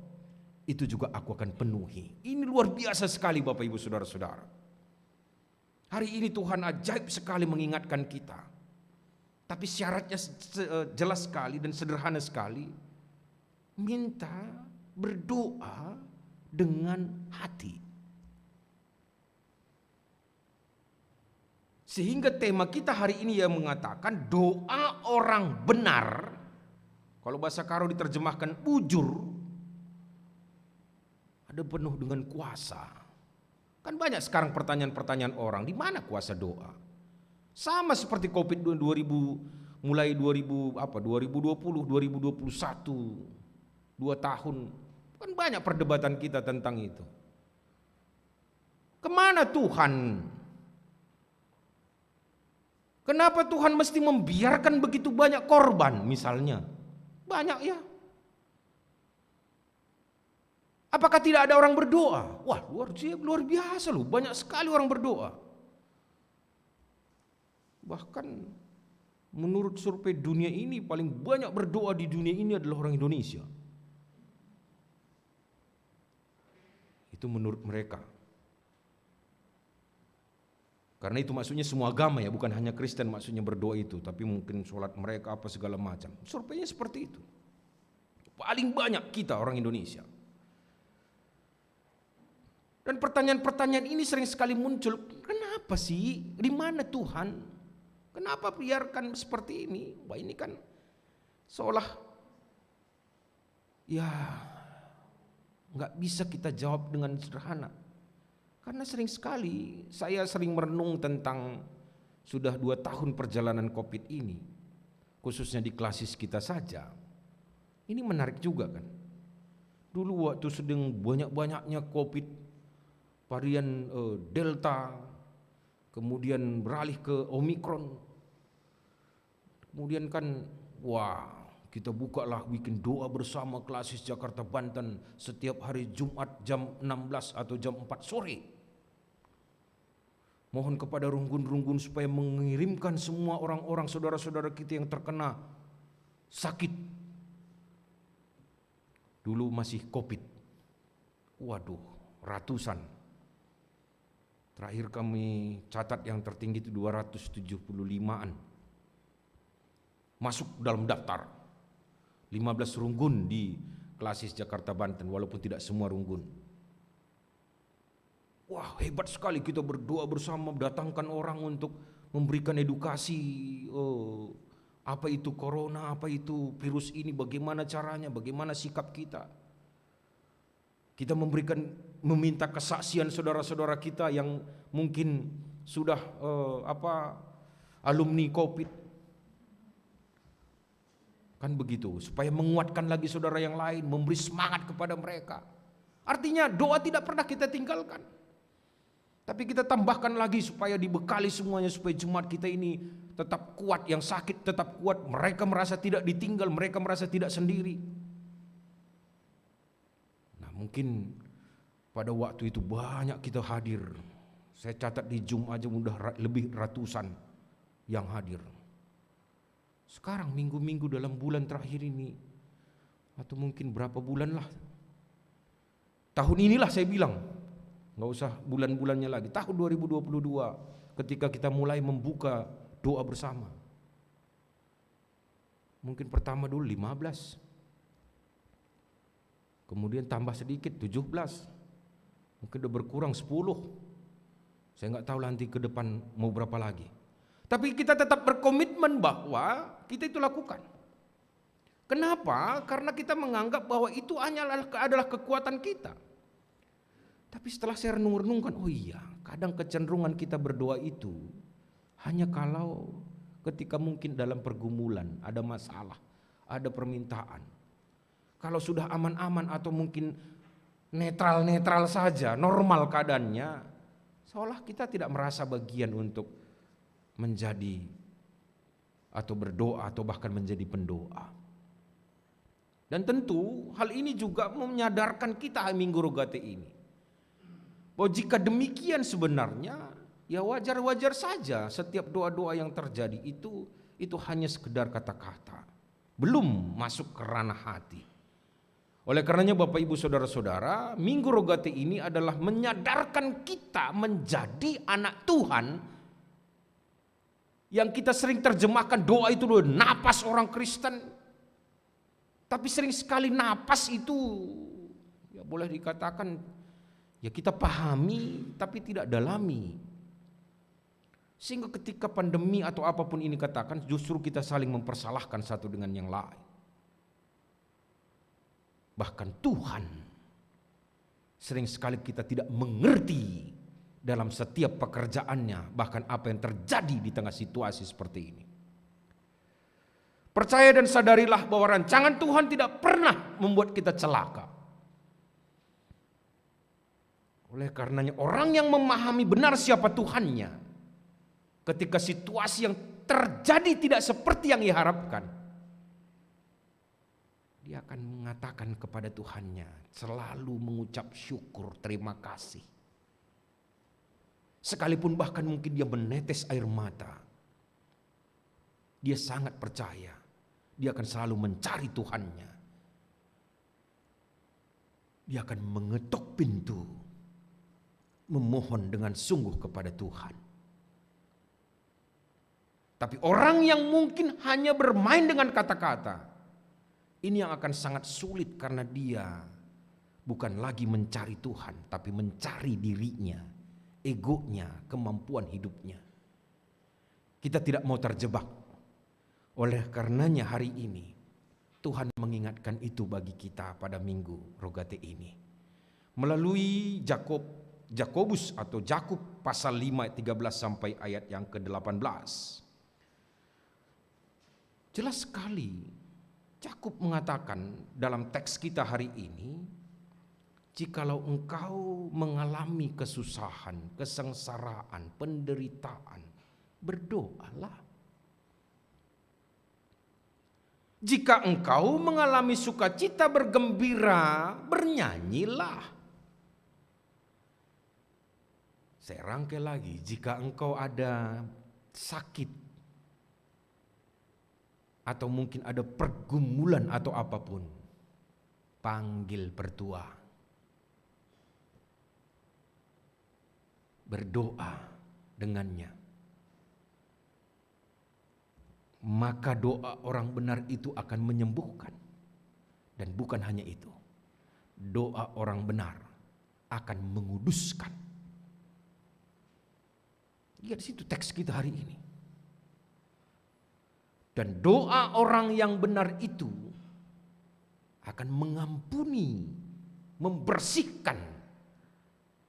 itu juga aku akan penuhi. Ini luar biasa sekali Bapak Ibu Saudara-saudara. Hari ini Tuhan ajaib sekali mengingatkan kita. Tapi syaratnya jelas sekali dan sederhana sekali. Minta, berdoa dengan hati. Sehingga tema kita hari ini yang mengatakan doa orang benar. Kalau bahasa Karo diterjemahkan bujur, ada penuh dengan kuasa. Kan banyak sekarang pertanyaan-pertanyaan orang, di mana kuasa doa? Sama seperti Covid 2000, mulai 2020, 2021, 2 tahun. Kan banyak perdebatan kita tentang itu. Kemana Tuhan? Kenapa Tuhan mesti membiarkan begitu banyak korban misalnya? Banyak ya. Apakah tidak ada orang berdoa? Wah, luar biasa loh, banyak sekali orang berdoa. Bahkan Menurut survei dunia ini, paling banyak berdoa di dunia ini adalah orang Indonesia. Itu menurut mereka. Karena itu maksudnya semua agama ya, bukan hanya Kristen maksudnya berdoa itu, tapi mungkin sholat mereka apa segala macam. Surveinya seperti itu. Paling banyak kita orang Indonesia. Dan pertanyaan-pertanyaan ini sering sekali muncul, kenapa sih? Di mana Tuhan? Kenapa biarkan seperti ini? Wah, ini kan seolah ya nggak bisa kita jawab dengan sederhana. Karena sering sekali saya sering merenung tentang sudah 2 tahun perjalanan COVID ini, khususnya di klasis kita saja. Ini menarik juga kan. Dulu waktu sedang banyak-banyaknya COVID, varian Delta, kemudian beralih ke Omikron. Kemudian kan, wah, kita bukalah bikin doa bersama klasis Jakarta Banten setiap hari Jumat jam 16 atau jam 4 sore. Mohon kepada runggun-runggun supaya mengirimkan semua orang-orang saudara-saudara kita yang terkena sakit. Dulu masih COVID. Waduh, ratusan. Terakhir kami catat yang tertinggi itu 275-an. Masuk dalam daftar. 15 runggun di klasis Jakarta Banten, walaupun tidak semua runggun. Wah, hebat sekali kita berdoa bersama, datangkan orang untuk memberikan edukasi. Apa itu corona, apa itu virus ini, bagaimana caranya, bagaimana sikap kita. Kita meminta kesaksian saudara-saudara kita yang mungkin sudah alumni COVID. Kan begitu, supaya menguatkan lagi saudara yang lain, memberi semangat kepada mereka. Artinya doa tidak pernah kita tinggalkan. Tapi kita tambahkan lagi supaya dibekali semuanya, supaya jemaat kita ini tetap kuat, yang sakit tetap kuat, mereka merasa tidak ditinggal, mereka merasa tidak sendiri. Nah, mungkin pada waktu itu banyak kita hadir. Saya catat di Zoom aja udah lebih ratusan yang hadir. Sekarang minggu-minggu dalam bulan terakhir ini, atau mungkin berapa bulan lah, tahun inilah saya bilang, nggak usah bulan-bulannya lagi, tahun 2022 ketika kita mulai membuka doa bersama. Mungkin pertama dulu 15, kemudian tambah sedikit 17, mungkin udah berkurang 10. Saya nggak tahu nanti ke depan mau berapa lagi. Tapi kita tetap berkomitmen bahwa kita itu lakukan. Kenapa? Karena kita menganggap bahwa itu adalah kekuatan kita. Tapi setelah saya renung-renungkan, oh iya, kadang kecenderungan kita berdoa itu hanya kalau ketika mungkin dalam pergumulan, ada masalah, ada permintaan. Kalau sudah aman-aman atau mungkin netral-netral saja, normal keadaannya, seolah kita tidak merasa bagian untuk menjadi atau berdoa atau bahkan menjadi pendoa. Dan tentu hal ini juga menyadarkan kita Minggu Rogate ini, bahwa jika demikian sebenarnya ya wajar-wajar saja setiap doa-doa yang terjadi itu hanya sekedar kata-kata, belum masuk ke ranah hati. Oleh karenanya Bapak Ibu Saudara-saudara, Minggu Rogate ini adalah menyadarkan kita menjadi anak Tuhan. Yang kita sering terjemahkan doa itu loh, napas orang Kristen. Tapi sering sekali napas itu ya boleh dikatakan ya kita pahami tapi tidak dalami. Sehingga ketika pandemi atau apapun ini katakan, justru kita saling mempersalahkan satu dengan yang lain. Bahkan Tuhan sering sekali kita tidak mengerti dalam setiap pekerjaannya, bahkan apa yang terjadi di tengah situasi seperti ini. Percaya dan sadarilah bahwa rancangan Tuhan tidak pernah membuat kita celaka. Oleh karenanya orang yang memahami benar siapa Tuhannya, ketika situasi yang terjadi tidak seperti yang ia harapkan, dia akan mengatakan kepada Tuhannya, selalu mengucap syukur, terima kasih. Sekalipun bahkan mungkin dia menetes air mata. dia sangat percaya. Dia akan selalu mencari Tuhannya. Dia akan mengetuk pintu, memohon dengan sungguh kepada Tuhan. Tapi orang yang mungkin hanya bermain dengan kata-kata, ini yang akan sangat sulit karena dia bukan lagi mencari Tuhan, tapi mencari dirinya, egonya, kemampuan hidupnya. Kita tidak mau terjebak. Oleh karenanya hari ini Tuhan mengingatkan itu bagi kita pada minggu Rogate ini. Melalui Jakobus atau Jakub pasal 5 ayat 13 sampai ayat yang ke-18. Jelas sekali Jakub mengatakan dalam teks kita hari ini, jikalau engkau mengalami kesusahan, kesengsaraan, penderitaan, berdoalah. Jika engkau mengalami sukacita, bergembira, bernyanyilah. Saya rangkai lagi, jika engkau ada sakit, atau mungkin ada pergumulan atau apapun, panggil pertua. Berdoa dengannya. Maka doa orang benar itu akan menyembuhkan. Dan bukan hanya itu, doa orang benar akan menguduskan. Lihat di situ teks kita hari ini. Dan doa orang yang benar itu akan mengampuni, membersihkan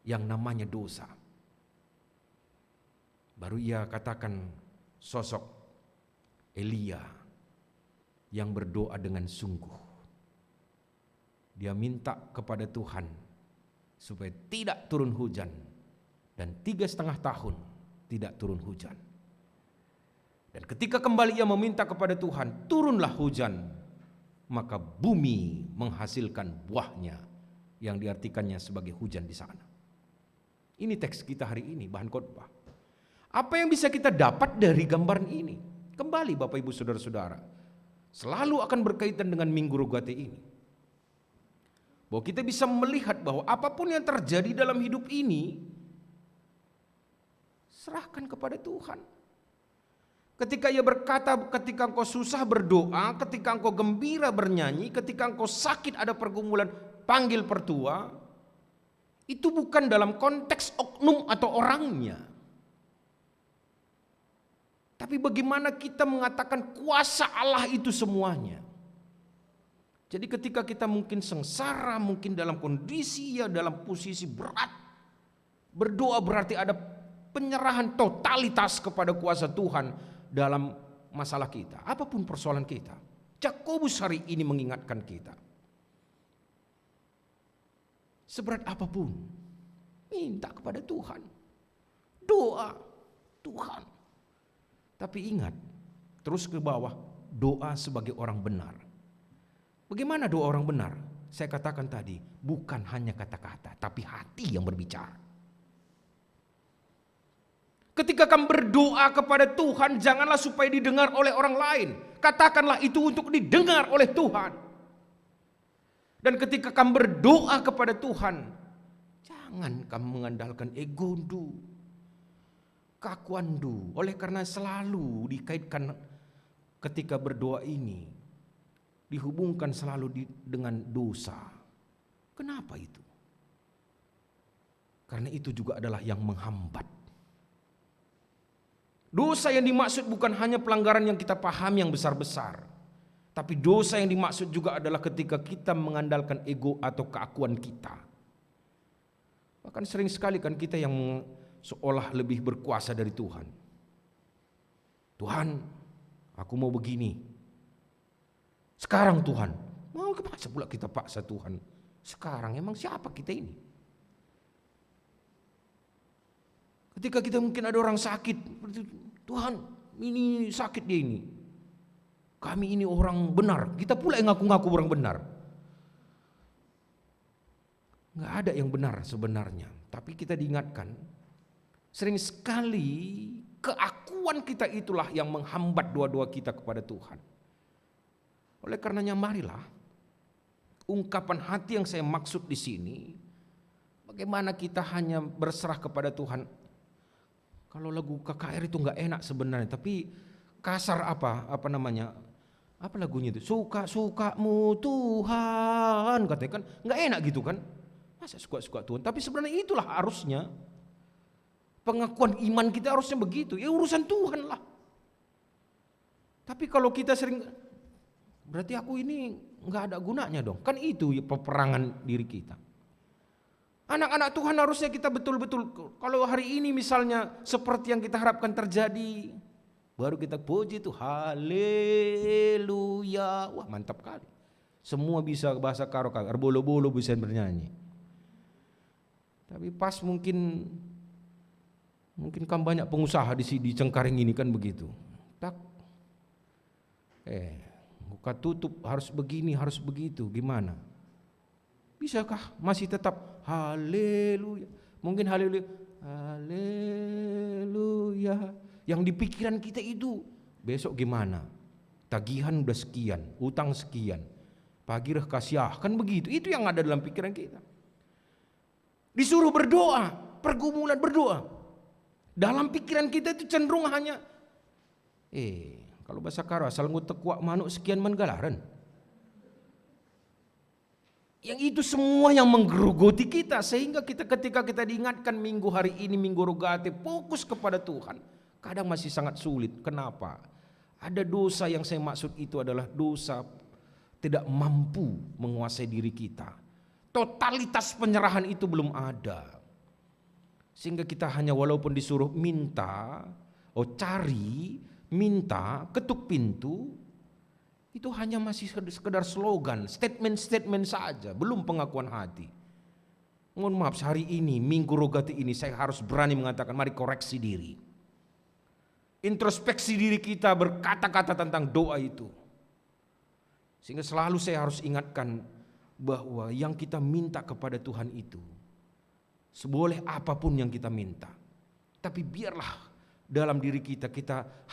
yang namanya dosa. Baru ia katakan sosok Elia yang berdoa dengan sungguh. Dia minta kepada Tuhan supaya tidak turun hujan, dan 3,5 tahun tidak turun hujan. Dan ketika kembali ia meminta kepada Tuhan, turunlah hujan, maka bumi menghasilkan buahnya, yang diartikannya sebagai hujan di sana. Ini teks kita hari ini, bahan khotbah. Apa yang bisa kita dapat dari gambaran ini? Kembali Bapak Ibu Saudara-saudara, selalu akan berkaitan dengan Minggu Rogate ini. Bahwa kita bisa melihat bahwa apapun yang terjadi dalam hidup ini, serahkan kepada Tuhan. Ketika ia berkata, ketika engkau susah berdoa, ketika engkau gembira bernyanyi, ketika engkau sakit ada pergumulan, panggil pertua. Itu bukan dalam konteks oknum atau orangnya. Tapi bagaimana kita mengatakan kuasa Allah itu semuanya. Jadi ketika kita mungkin sengsara, mungkin dalam kondisi ya dalam posisi berat, berdoa berarti ada penyerahan totalitas kepada kuasa Tuhan dalam masalah kita, apapun persoalan kita. Jakobus hari ini mengingatkan kita. Seberat apapun, minta kepada Tuhan. Doa Tuhan. Tapi ingat, terus ke bawah, doa sebagai orang benar. Bagaimana doa orang benar? Saya katakan tadi, bukan hanya kata-kata, tapi hati yang berbicara. Ketika kamu berdoa kepada Tuhan, janganlah supaya didengar oleh orang lain. Katakanlah itu untuk didengar oleh Tuhan. Dan ketika kamu berdoa kepada Tuhan, jangan kamu mengandalkan egondu, kakuandu. Oleh karena selalu dikaitkan ketika berdoa ini, dihubungkan selalu dengan dosa. Kenapa itu? Karena itu juga adalah yang menghambat. Dosa yang dimaksud bukan hanya pelanggaran yang kita pahami yang besar-besar, tapi dosa yang dimaksud juga adalah ketika kita mengandalkan ego atau keakuan kita. Bahkan sering sekali kan kita yang seolah lebih berkuasa dari Tuhan. Tuhan, aku mau begini. Sekarang Tuhan, mau kemana pula kita paksa Tuhan? Sekarang emang siapa kita ini? Ketika kita mungkin ada orang sakit, Tuhan ini sakit dia ini. Kami ini orang benar, kita pula yang ngaku-ngaku orang benar. Nggak ada yang benar sebenarnya, tapi kita diingatkan sering sekali keakuan pengakuan kita itulah yang menghambat doa-doa kita kepada Tuhan. Oleh karenanya marilah ungkapan hati yang saya maksud di sini, bagaimana kita hanya berserah kepada Tuhan. Kalau lagu KKR itu nggak enak sebenarnya, tapi kasar apa namanya? Apa lagunya itu? Suka-sukamu Tuhan, katanya kan nggak enak gitu kan? Masa suka-suka Tuhan? Tapi sebenarnya itulah harusnya pengakuan iman kita harusnya begitu. Ya urusan Tuhan lah. Tapi kalau kita sering, berarti aku ini nggak ada gunanya dong. Kan itu peperangan diri kita. Anak-anak Tuhan harusnya kita betul-betul, kalau hari ini misalnya seperti yang kita harapkan terjadi, baru kita puji itu haleluya. Wah, mantap kali. Semua bisa bahasa karo-karo, bolo-bolo bisa bernyanyi. Tapi pas mungkin kan banyak pengusaha di Cengkareng ini kan begitu. Tak. Buka tutup harus begini, harus begitu. Gimana? Bisakah masih tetap haleluya? Mungkin haleluya, haleluya. Yang di pikiran kita itu besok gimana? Tagihan udah sekian, utang sekian, pagi kasiah, kan begitu. Itu yang ada dalam pikiran kita. Disuruh berdoa, pergumulan berdoa. Dalam pikiran kita itu cenderung hanya kalau bahasa Karo asal ngutek manuk sekian menggalaran. Yang itu semua yang menggerogoti kita, sehingga kita ketika kita diingatkan minggu hari ini, minggu Rogate, fokus kepada Tuhan, kadang masih sangat sulit. Kenapa? Ada dosa yang saya maksud itu adalah dosa tidak mampu menguasai diri kita. Totalitas penyerahan itu belum ada. Sehingga kita hanya walaupun disuruh minta, cari, minta, ketuk pintu, itu hanya masih sekedar slogan, statement-statement saja, belum pengakuan hati. Mohon maaf, hari ini, Minggu Rogate ini saya harus berani mengatakan, mari koreksi diri. Introspeksi diri kita berkata-kata tentang doa itu. Sehingga selalu saya harus ingatkan bahwa yang kita minta kepada Tuhan itu, seboleh apapun yang kita minta, tapi biarlah dalam diri kita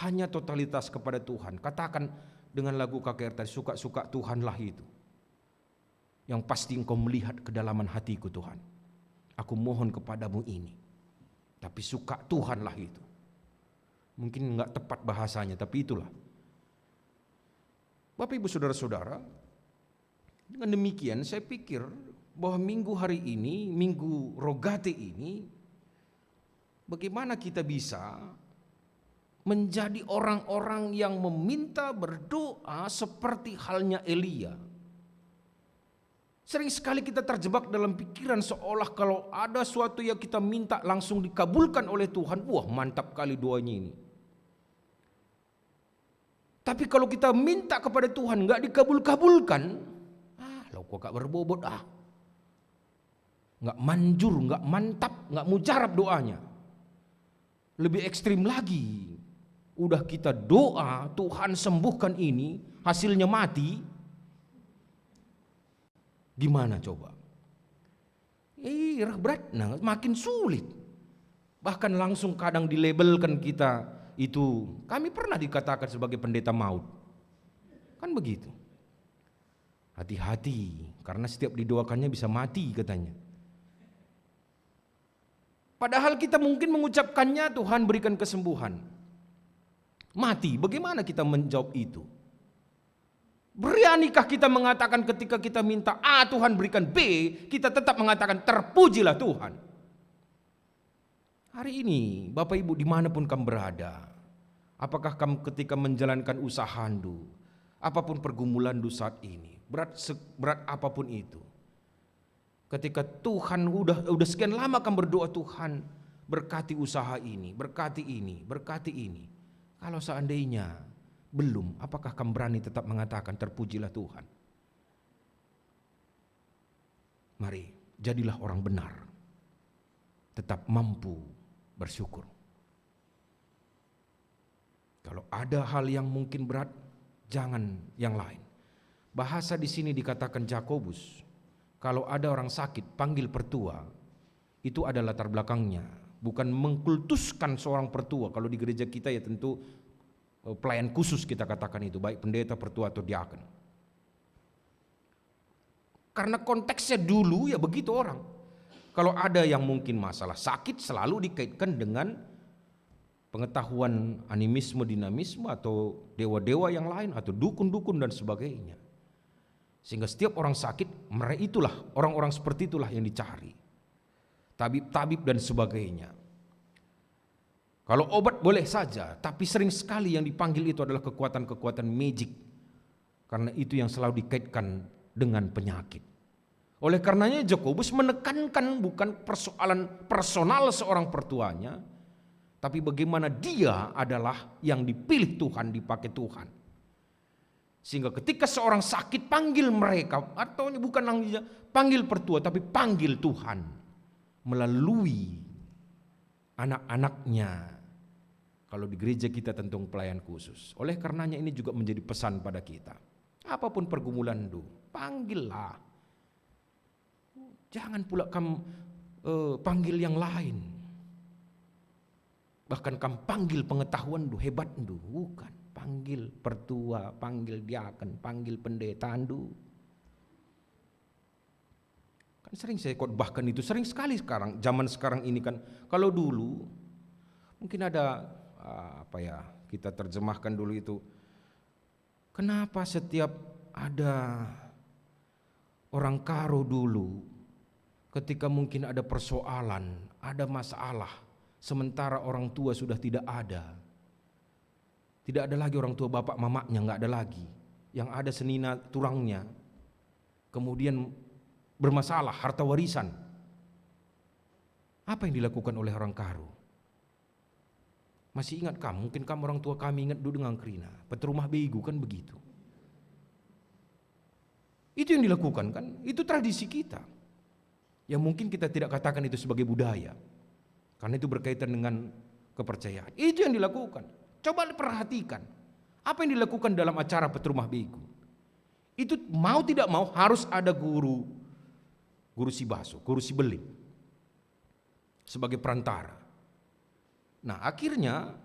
hanya totalitas kepada Tuhan. Katakan dengan lagu KKR tadi, suka-suka Tuhanlah itu. Yang pasti engkau melihat kedalaman hatiku Tuhan. Aku mohon kepadamu ini. Tapi suka Tuhanlah itu. Mungkin enggak tepat bahasanya, tapi itulah. Bapak Ibu Saudara-saudara, dengan demikian saya pikir bahwa minggu hari ini, Minggu Rogate ini, bagaimana kita bisa menjadi orang-orang yang meminta berdoa seperti halnya Elia. Sering sekali kita terjebak dalam pikiran seolah kalau ada suatu yang kita minta langsung dikabulkan oleh Tuhan. Wah, mantap kali doanya ini. Tapi kalau kita minta kepada Tuhan nggak dikabul-kabulkan, lo kok gak berbobot nggak manjur, nggak mantap, nggak mujarab doanya. Lebih ekstrim lagi. Udah kita doa, Tuhan sembuhkan ini, hasilnya mati. Gimana coba? Berat, makin sulit. Bahkan langsung kadang dilabelkan kita itu, kami pernah dikatakan sebagai pendeta maut. Kan begitu. Hati-hati, karena setiap didoakannya bisa mati katanya. Padahal kita mungkin mengucapkannya Tuhan berikan kesembuhan. Mati, bagaimana kita menjawab itu? Beranikah kita mengatakan ketika kita minta A Tuhan berikan B, kita tetap mengatakan terpujilah Tuhan? Hari ini Bapak Ibu dimanapun kamu berada, apakah kamu ketika menjalankan usaha Anda, apapun pergumulan Anda saat ini, berat apapun itu, ketika Tuhan udah sekian lama kamu berdoa, Tuhan berkati usaha ini, berkati ini, berkati ini. Kalau seandainya belum, apakah kamu berani tetap mengatakan terpujilah Tuhan? Mari, jadilah orang benar. Tetap mampu bersyukur. Kalau ada hal yang mungkin berat, jangan yang lain. Bahasa di sini dikatakan Jakobus, kalau ada orang sakit, panggil pertua. Itu ada latar belakangnya. bukan mengkultuskan seorang pertua. Kalau di gereja kita ya tentu pelayan khusus kita katakan itu, baik pendeta, pertua atau diaken. Karena konteksnya dulu ya begitu orang. Kalau ada yang mungkin masalah sakit selalu dikaitkan dengan pengetahuan animisme, dinamisme atau dewa-dewa yang lain atau dukun-dukun dan sebagainya. Sehingga setiap orang sakit, mereka itulah, orang-orang seperti itulah yang dicari. Tabib-tabib dan sebagainya. Kalau obat boleh saja, tapi sering sekali yang dipanggil itu adalah kekuatan-kekuatan magic. Karena itu yang selalu dikaitkan dengan penyakit. Oleh karenanya Jakobus menekankan bukan persoalan personal seorang pertuanya, tapi bagaimana dia adalah yang dipilih Tuhan, dipakai Tuhan. Sehingga ketika seorang sakit panggil mereka, atau bukan panggil pertua, tapi panggil Tuhan melalui anak-anaknya. Kalau di gereja kita tentu pelayan khusus. Oleh karenanya ini juga menjadi pesan pada kita. Apapun pergumulan itu, panggillah. Jangan pula kamu panggil yang lain. Bahkan kamu panggil pengetahuan itu hebat itu, bukan. Panggil pertua, panggil diaken, panggil pendeta itu. Kan sering saya khotbahkan itu, sering sekali sekarang, zaman sekarang ini kan. Kalau dulu mungkin ada kita terjemahkan dulu itu. Kenapa setiap ada orang karo dulu, ketika mungkin ada persoalan, ada masalah, sementara orang tua sudah tidak ada. Tidak ada lagi orang tua, bapak mamanya nggak ada lagi. Yang ada senina turangnya. Kemudian bermasalah harta warisan. Apa yang dilakukan oleh orang karo? Masih ingat kamu? Mungkin kamu orang tua kami ingat dulu dengan Krina. Peterumah begu kan begitu. Itu yang dilakukan kan? Itu tradisi kita. Yang mungkin kita tidak katakan itu sebagai budaya. Karena itu berkaitan dengan kepercayaan. Itu yang dilakukan. Coba perhatikan. Apa yang dilakukan dalam acara peterumah begu. Itu mau tidak mau harus ada guru si baso, guru si beling. Sebagai perantara. Nah akhirnya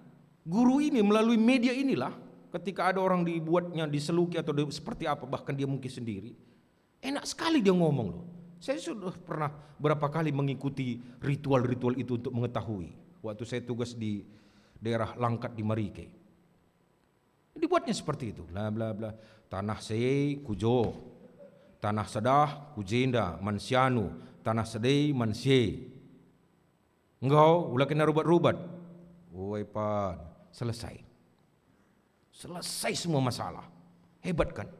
guru ini melalui media inilah, ketika ada orang dibuatnya diseluki atau seperti apa, bahkan dia mungkin sendiri, enak sekali dia ngomong loh. Saya sudah pernah berapa kali mengikuti ritual-ritual itu untuk mengetahui. Waktu saya tugas di daerah Langkat di Marike. Dibuatnya seperti itu. Bla bla bla. Tanah sei kujo. Tanah sedah kujenda mansianu. Tanah sedei mansie. Engkau ulah kena rubat-rubat. Woi pan, selesai. Selesai semua masalah. Hebat kan?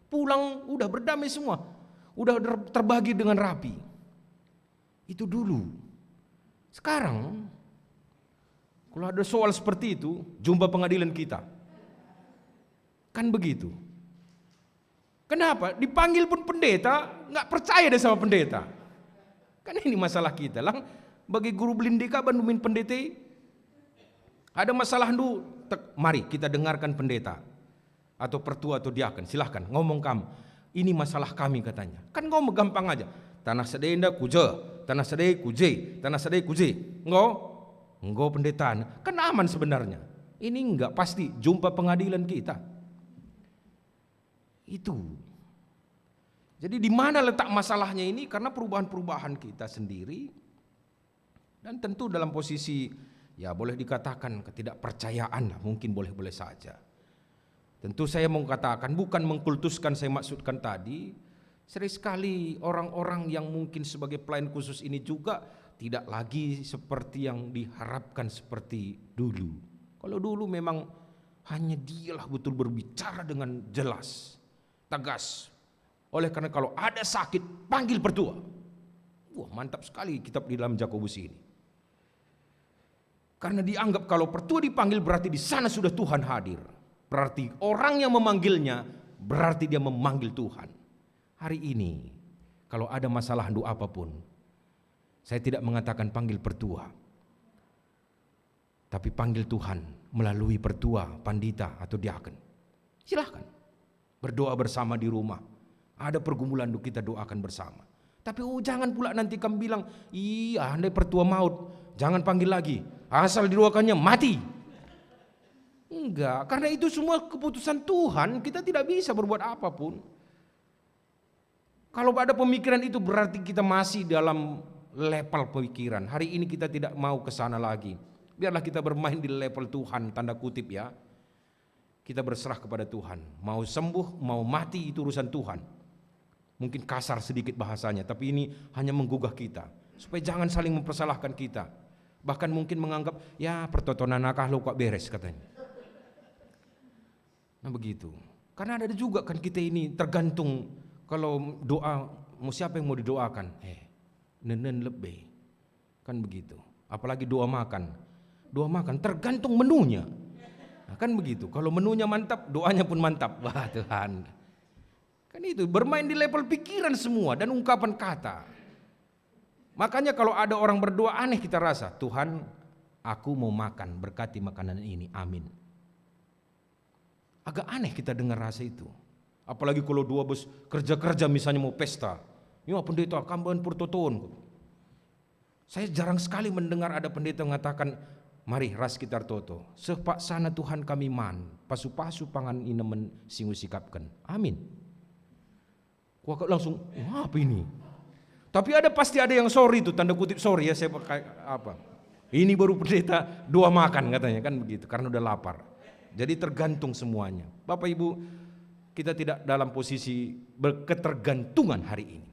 Pulang udah berdamai semua. Udah terbagi dengan rapi. Itu dulu. Sekarang kalau ada soal seperti itu, jumpa pengadilan kita. Kan begitu. Kenapa? Dipanggil pun pendeta, nggak percaya deh sama pendeta. Kan ini masalah kita. Lang bagi guru belindika bandumin pendeta. Ada masalah dulu, mari kita dengarkan pendeta atau pertua atau diaken. Silahkan ngomong kamu. Ini masalah kami katanya. Kan ngomong gampang aja. Tanah sedenda kuje, tanah sedai kuje, tanah sedai kuje. Enggak pendetaan. Kan aman sebenarnya. Ini enggak pasti jumpa pengadilan kita. Itu. Jadi di mana letak masalahnya ini? Karena perubahan-perubahan kita sendiri. Dan tentu dalam posisi ya boleh dikatakan ketidakpercayaan lah, mungkin boleh-boleh saja. Tentu saya mau katakan bukan mengkultuskan, saya maksudkan tadi sering sekali orang-orang yang mungkin sebagai pelayan khusus ini juga tidak lagi seperti yang diharapkan seperti dulu. Kalau dulu memang hanya dialah betul berbicara dengan jelas, tegas. Oleh karena kalau ada sakit panggil pertua. Wah mantap sekali kitab di dalam Jakobus ini. Karena dianggap kalau pertua dipanggil berarti di sana sudah Tuhan hadir. Berarti orang yang memanggilnya berarti dia memanggil Tuhan. Hari ini kalau ada masalah doa apapun, saya tidak mengatakan panggil pertua. Tapi panggil Tuhan melalui pertua, pandita atau diaken. Silahkan berdoa bersama di rumah. Ada pergumulan kita doakan bersama. Tapi jangan pula nanti kamu bilang, iya andai pertua maut, jangan panggil lagi, asal didoakannya mati. Enggak, karena itu semua keputusan Tuhan, kita tidak bisa berbuat apapun. Kalau ada pemikiran itu berarti kita masih dalam level pemikiran. Hari ini kita tidak mau ke sana lagi. Biarlah kita bermain di level Tuhan, tanda kutip ya. Kita berserah kepada Tuhan. Mau sembuh, mau mati itu urusan Tuhan. Mungkin kasar sedikit bahasanya, tapi ini hanya menggugah kita. Supaya jangan saling mempersalahkan kita. Bahkan mungkin menganggap, ya pertontonan nakah lo kok beres katanya. Nah begitu. Karena ada juga kan kita ini tergantung. Kalau doa, mau siapa yang mau didoakan? Nenen lebih. Kan begitu. Apalagi doa makan. Doa makan tergantung menunya. Nah, kan begitu. Kalau menunya mantap, doanya pun mantap. Wah Tuhan. Kan itu, bermain di level pikiran semua dan ungkapan kata. Makanya kalau ada orang berdoa aneh kita rasa, Tuhan aku mau makan, berkati makanan ini, amin. Agak aneh kita dengar rasa itu. Apalagi kalau dua bos kerja-kerja misalnya mau pesta. Ya pendeta kamban purtoton. Saya jarang sekali mendengar ada pendeta mengatakan, mari ras kita toto. Sepak sana Tuhan kami man, pasu-pasu pangan inemen singu sikapkan. Amin. Kok langsung, wah apa ini? Tapi pasti ada yang sorry itu, tanda kutip sorry ya saya pakai apa. Ini baru pendeta doa makan katanya kan begitu, karena udah lapar. Jadi tergantung semuanya. Bapak Ibu, kita tidak dalam posisi berketergantungan hari ini.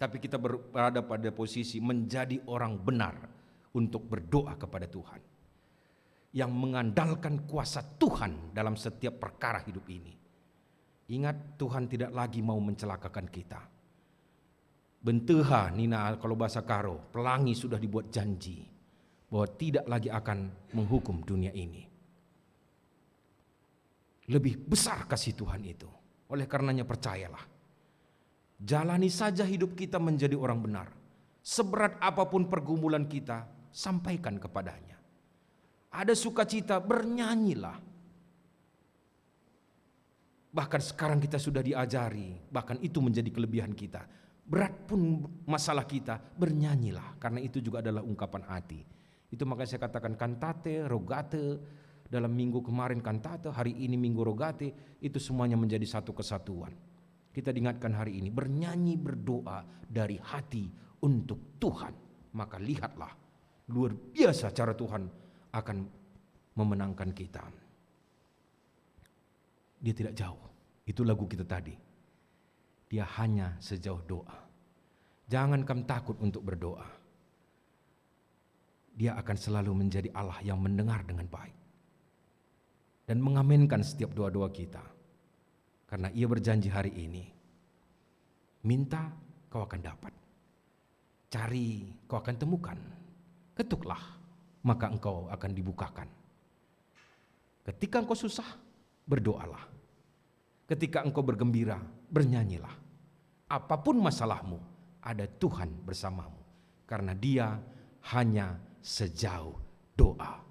Tapi kita berada pada posisi menjadi orang benar untuk berdoa kepada Tuhan. Yang mengandalkan kuasa Tuhan dalam setiap perkara hidup ini. Ingat, Tuhan tidak lagi mau mencelakakan kita. Benteha Nina kalau bahasa Karo, pelangi sudah dibuat janji bahwa tidak lagi akan menghukum dunia ini. Lebih besar kasih Tuhan itu. Oleh karenanya percayalah. Jalani saja hidup kita menjadi orang benar. Seberat apapun pergumulan kita, sampaikan kepadanya. Ada sukacita, bernyanyilah. Bahkan sekarang kita sudah diajari, bahkan itu menjadi kelebihan kita. Berat pun masalah kita, bernyanyilah. Karena itu juga adalah ungkapan hati. Itu makanya saya katakan kantate, rogate, dalam minggu kemarin kantate, hari ini minggu rogate, itu semuanya menjadi satu kesatuan. Kita diingatkan hari ini, bernyanyi berdoa dari hati untuk Tuhan. Maka lihatlah, luar biasa cara Tuhan akan memenangkan kita. Dia tidak jauh, itu lagu kita tadi. Dia hanya sejauh doa. Jangan kamu takut untuk berdoa. Dia akan selalu menjadi Allah yang mendengar dengan baik. Dan mengaminkan setiap doa-doa kita. Karena Ia berjanji hari ini, minta kau akan dapat. Cari kau akan temukan. Ketuklah maka engkau akan dibukakan. Ketika engkau susah, berdoalah. Ketika engkau bergembira, bernyanyilah. Apapun masalahmu, ada Tuhan bersamamu. Karena Dia hanya sejauh doa.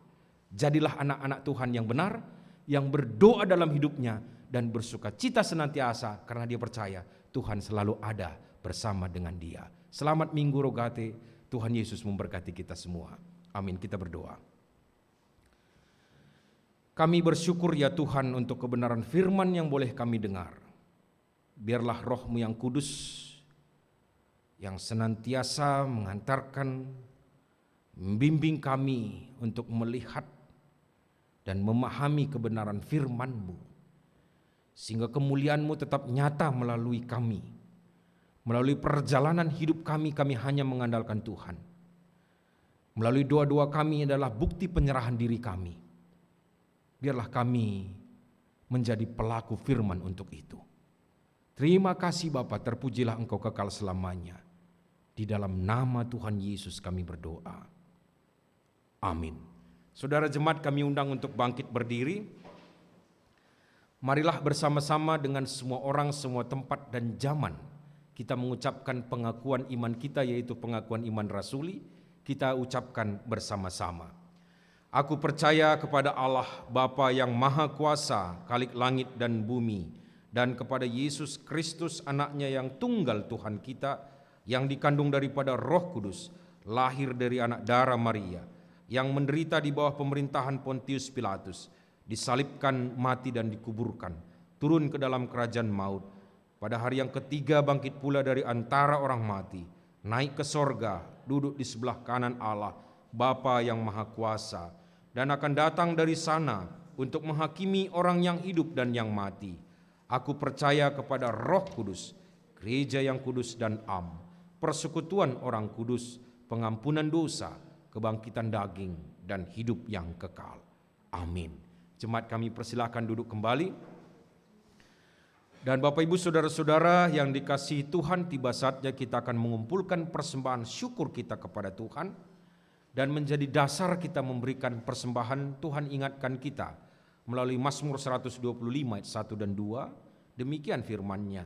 Jadilah anak-anak Tuhan yang benar, yang berdoa dalam hidupnya dan bersuka cita senantiasa karena dia percaya Tuhan selalu ada bersama dengan dia. Selamat Minggu Rogate, Tuhan Yesus memberkati kita semua. Amin, kita berdoa. Kami bersyukur ya Tuhan untuk kebenaran firman yang boleh kami dengar. Biarlah Roh-Mu yang kudus yang senantiasa mengantarkan, membimbing kami untuk melihat dan memahami kebenaran firman-Mu, sehingga kemuliaan-Mu tetap nyata melalui kami. Melalui perjalanan hidup kami, kami hanya mengandalkan Tuhan. Melalui doa-doa kami adalah bukti penyerahan diri kami. Biarlah kami menjadi pelaku firman untuk itu. Terima kasih Bapa, terpujilah Engkau kekal selamanya. Di dalam nama Tuhan Yesus kami berdoa. Amin. Saudara jemaat kami undang untuk bangkit berdiri. Marilah bersama-sama dengan semua orang, semua tempat dan zaman kita mengucapkan pengakuan iman kita, yaitu pengakuan iman rasuli. Kita ucapkan bersama-sama. Aku percaya kepada Allah Bapa yang Maha Kuasa, Khalik langit dan bumi, dan kepada Yesus Kristus anaknya yang tunggal Tuhan kita, yang dikandung daripada Roh Kudus, lahir dari anak darah Maria, yang menderita di bawah pemerintahan Pontius Pilatus, disalibkan, mati dan dikuburkan, turun ke dalam kerajaan maut. Pada hari yang ketiga bangkit pula dari antara orang mati, naik ke sorga, duduk di sebelah kanan Allah, Bapa yang Maha Kuasa, dan akan datang dari sana untuk menghakimi orang yang hidup dan yang mati. Aku percaya kepada Roh Kudus, gereja yang kudus dan am, persekutuan orang kudus, pengampunan dosa, kebangkitan daging, dan hidup yang kekal. Amin. Jemaat kami persilakan duduk kembali. Dan Bapak Ibu Saudara-saudara yang dikasihi Tuhan, tiba saatnya kita akan mengumpulkan persembahan syukur kita kepada Tuhan. Dan menjadi dasar kita memberikan persembahan, Tuhan ingatkan kita melalui Mazmur 125 ayat 1 dan 2, demikian firman-Nya.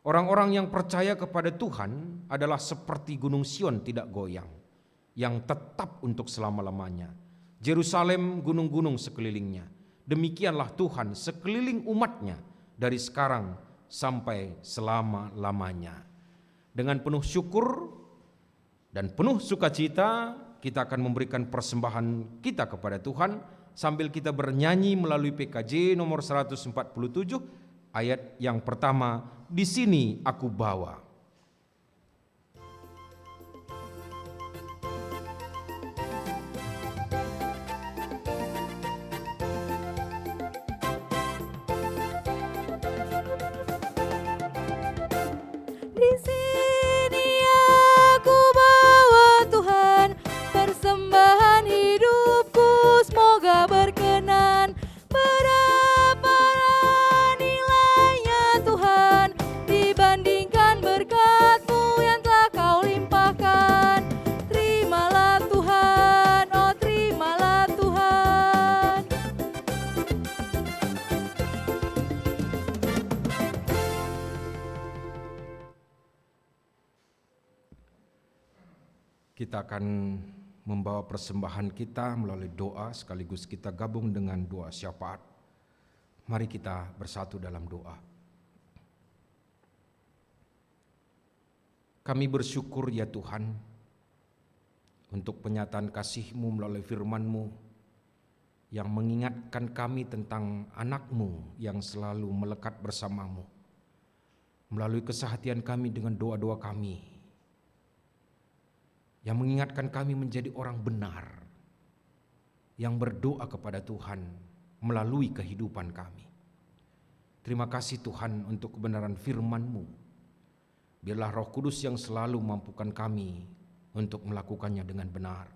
Orang-orang yang percaya kepada Tuhan adalah seperti gunung Sion tidak goyang, yang tetap untuk selama-lamanya. Yerusalem gunung-gunung sekelilingnya. Demikianlah Tuhan sekeliling umat-Nya dari sekarang sampai selama-lamanya. Dengan penuh syukur dan penuh sukacita, kita akan memberikan persembahan kita kepada Tuhan sambil kita bernyanyi melalui PKJ nomor 147 ayat yang pertama, di sini aku bawa. Di sini aku bawa Tuhan, persembahan hidupku semoga berkenan. Berapa nilainya Tuhan dibandingkan berkat-Mu yang telah Kau limpahkan. Terimalah Tuhan, oh terimalah Tuhan. Kita akan membawa persembahan kita melalui doa, sekaligus kita gabung dengan doa syafaat. Mari kita bersatu dalam doa. Kami bersyukur ya Tuhan untuk penyataan kasih-Mu melalui firman-Mu yang mengingatkan kami tentang anak-Mu yang selalu melekat bersama-Mu. Melalui kesehatian kami dengan doa-doa kami, yang mengingatkan kami menjadi orang benar, yang berdoa kepada Tuhan melalui kehidupan kami. Terima kasih Tuhan untuk kebenaran firman-Mu. Biarlah Roh Kudus yang selalu mampukan kami untuk melakukannya dengan benar.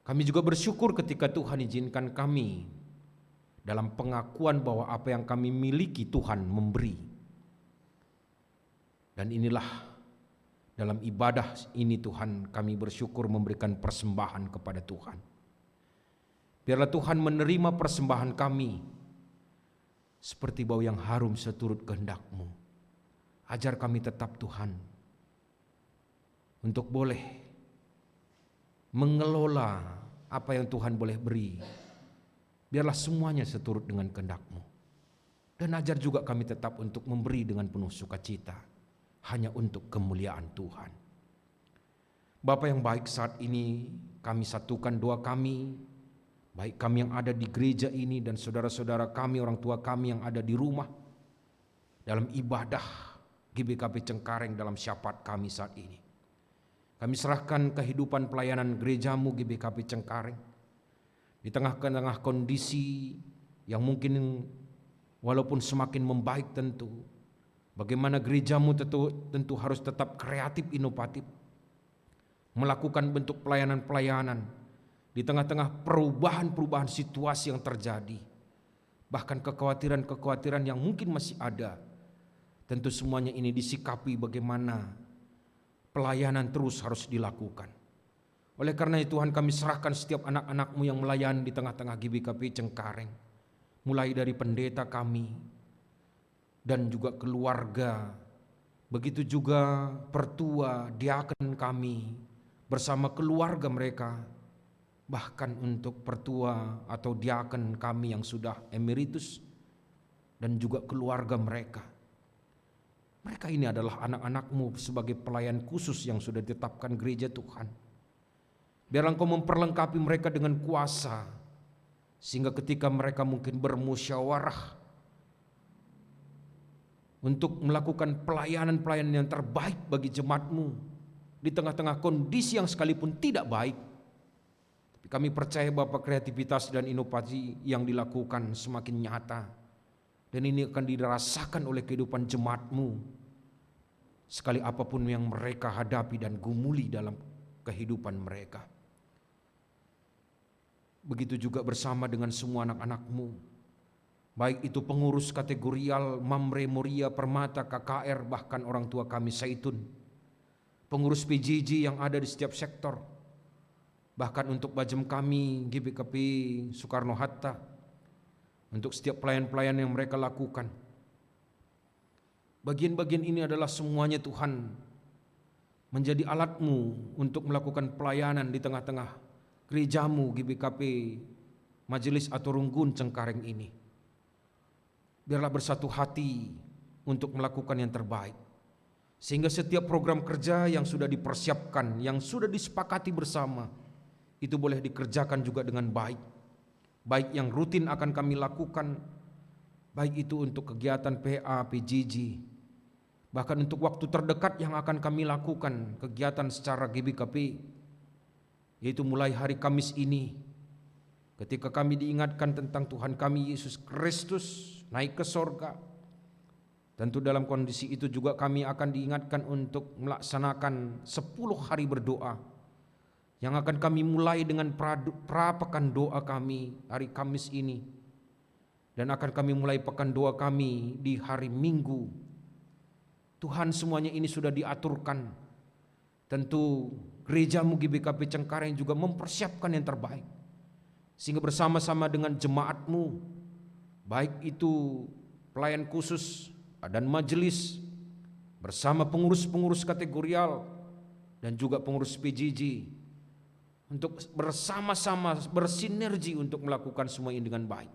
Kami juga bersyukur ketika Tuhan izinkan kami dalam pengakuan bahwa apa yang kami miliki Tuhan memberi. Dan inilah dalam ibadah ini Tuhan kami bersyukur memberikan persembahan kepada Tuhan. Biarlah Tuhan menerima persembahan kami seperti bau yang harum seturut kehendak-Mu. Ajar kami tetap Tuhan untuk boleh mengelola apa yang Tuhan boleh beri. Biarlah semuanya seturut dengan kehendak-Mu. Dan ajar juga kami tetap untuk memberi dengan penuh sukacita, hanya untuk kemuliaan Tuhan. Bapa yang baik, saat ini kami satukan doa kami, baik kami yang ada di gereja ini dan saudara-saudara kami, orang tua kami yang ada di rumah, dalam ibadah GBKP Cengkareng dalam syafaat kami saat ini. Kami serahkan kehidupan pelayanan gereja-Mu GBKP Cengkareng di tengah-tengah kondisi yang mungkin walaupun semakin membaik tentu, bagaimana gereja-Mu tentu harus tetap kreatif, inovatif, melakukan bentuk pelayanan-pelayanan di tengah-tengah perubahan-perubahan situasi yang terjadi, bahkan kekhawatiran-kekhawatiran yang mungkin masih ada. Tentu semuanya ini disikapi bagaimana pelayanan terus harus dilakukan. Oleh karena itu Tuhan, kami serahkan setiap anak-anak-Mu yang melayani di tengah-tengah GBKP Cengkareng, mulai dari pendeta kami dan juga keluarga, begitu juga pertua, diaken kami bersama keluarga mereka, bahkan untuk pertua atau diaken kami yang sudah emeritus dan juga keluarga mereka. Mereka ini adalah anak-anak-Mu sebagai pelayan khusus yang sudah ditetapkan gereja Tuhan. Biarlah Engkau memperlengkapi mereka dengan kuasa, sehingga ketika mereka mungkin bermusyawarah untuk melakukan pelayanan-pelayanan yang terbaik bagi jemaat-Mu di tengah-tengah kondisi yang sekalipun tidak baik, tapi kami percaya Bapa, kreativitas dan inovasi yang dilakukan semakin nyata, dan ini akan dirasakan oleh kehidupan jemaat-Mu sekali apapun yang mereka hadapi dan gumuli dalam kehidupan mereka. Begitu juga bersama dengan semua anak-anak-Mu, baik itu pengurus kategorial, Mamre, Moria, Permata, KKR, bahkan orang tua kami Zaitun, pengurus PJJ yang ada di setiap sektor, bahkan untuk Bajem kami GBKP Soekarno-Hatta, untuk setiap pelayan-pelayan yang mereka lakukan. Bagian-bagian ini adalah semuanya Tuhan menjadi alat-Mu untuk melakukan pelayanan di tengah-tengah gereja-Mu GBKP Majelis Aturunggun Cengkareng ini. Biarlah bersatu hati untuk melakukan yang terbaik, sehingga setiap program kerja yang sudah dipersiapkan, yang sudah disepakati bersama, itu boleh dikerjakan juga dengan baik. Baik yang rutin akan kami lakukan, baik itu untuk kegiatan PA, PJJ, bahkan untuk waktu terdekat yang akan kami lakukan kegiatan secara GBKP, yaitu mulai hari Kamis ini, ketika kami diingatkan tentang Tuhan kami Yesus Kristus naik ke sorga. Tentu dalam kondisi itu juga kami akan diingatkan untuk melaksanakan 10 hari berdoa, yang akan kami mulai dengan pra-pekan doa kami hari Kamis ini, dan akan kami mulai pekan doa kami di hari Minggu. Tuhan, semuanya ini sudah diaturkan. Tentu gereja-Mu GBKP Cengkareng juga mempersiapkan yang terbaik, sehingga bersama-sama dengan jemaat-Mu, baik itu pelayan khusus dan majelis, bersama pengurus-pengurus kategorial dan juga pengurus PJJ, untuk bersama-sama bersinergi untuk melakukan semua ini dengan baik.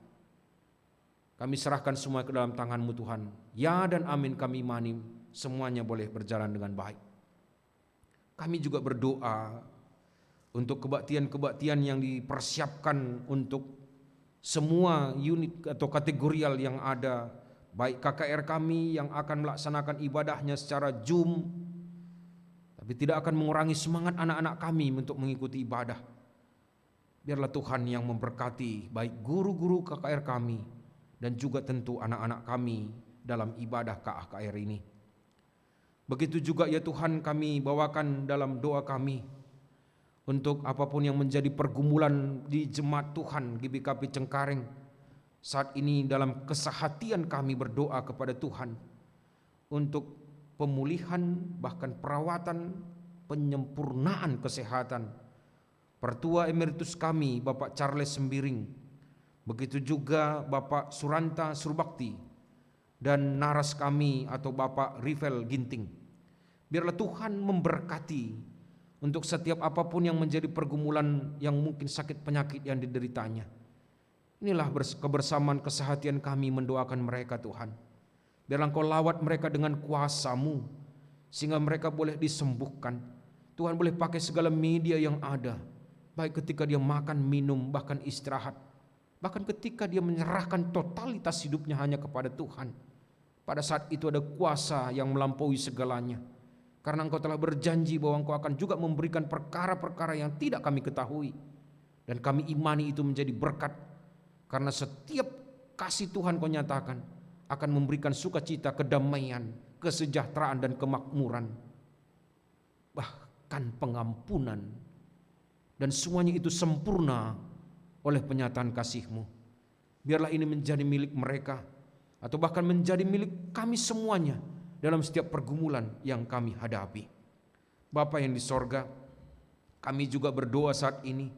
Kami serahkan semua ke dalam tangan-Mu Tuhan. Ya dan amin kami imani semuanya boleh berjalan dengan baik. Kami juga berdoa untuk kebaktian-kebaktian yang dipersiapkan untuk semua unit atau kategorial yang ada, baik KKR kami yang akan melaksanakan ibadahnya secara Zoom, tapi tidak akan mengurangi semangat anak-anak kami untuk mengikuti ibadah. Biarlah Tuhan yang memberkati baik guru-guru KKR kami dan juga tentu anak-anak kami dalam ibadah KKR ini. Begitu juga ya Tuhan, kami bawakan dalam doa kami untuk apapun yang menjadi pergumulan di jemaat Tuhan GBKP Cengkareng saat ini. Dalam kesehatian kami berdoa kepada Tuhan untuk pemulihan, bahkan perawatan, penyempurnaan kesehatan Pertua Emeritus kami Bapak Charles Sembiring, begitu juga Bapak Suranta Surbakti, dan naras kami atau Bapak Rivel Ginting. Biarlah Tuhan memberkati untuk setiap apapun yang menjadi pergumulan, yang mungkin sakit penyakit yang dideritanya. Inilah kebersamaan kesehatian kami mendoakan mereka Tuhan. Biarlah Engkau lawat mereka dengan kuasa-Mu, sehingga mereka boleh disembuhkan. Tuhan boleh pakai segala media yang ada, baik ketika dia makan, minum, bahkan istirahat, bahkan ketika dia menyerahkan totalitas hidupnya hanya kepada Tuhan. Pada saat itu ada kuasa yang melampaui segalanya, karena Engkau telah berjanji bahwa Engkau akan juga memberikan perkara-perkara yang tidak kami ketahui, dan kami imani itu menjadi berkat, karena setiap kasih Tuhan Kau nyatakan akan memberikan sukacita, kedamaian, kesejahteraan, dan kemakmuran, bahkan pengampunan, dan semuanya itu sempurna oleh penyataan kasih-Mu. Biarlah ini menjadi milik mereka, atau bahkan menjadi milik kami semuanya dalam setiap pergumulan yang kami hadapi. Bapa yang di sorga, kami juga berdoa saat ini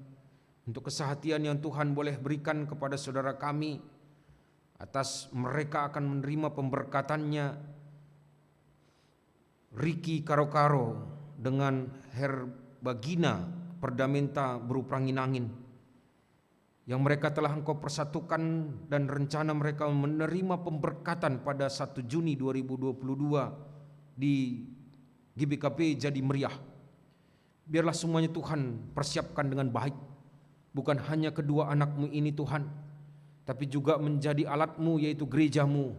untuk kesehatan yang Tuhan boleh berikan kepada saudara kami, atas mereka akan menerima pemberkatannya Riki Karo-Karo dengan Herbagina Perdamenta Beruprangin-angin, yang mereka telah Engkau persatukan, dan rencana mereka menerima pemberkatan pada 1 Juni 2022 di GBKP jadi meriah. Biarlah semuanya Tuhan persiapkan dengan baik. Bukan hanya kedua anak-Mu ini Tuhan, tapi juga menjadi alat-Mu yaitu gereja-Mu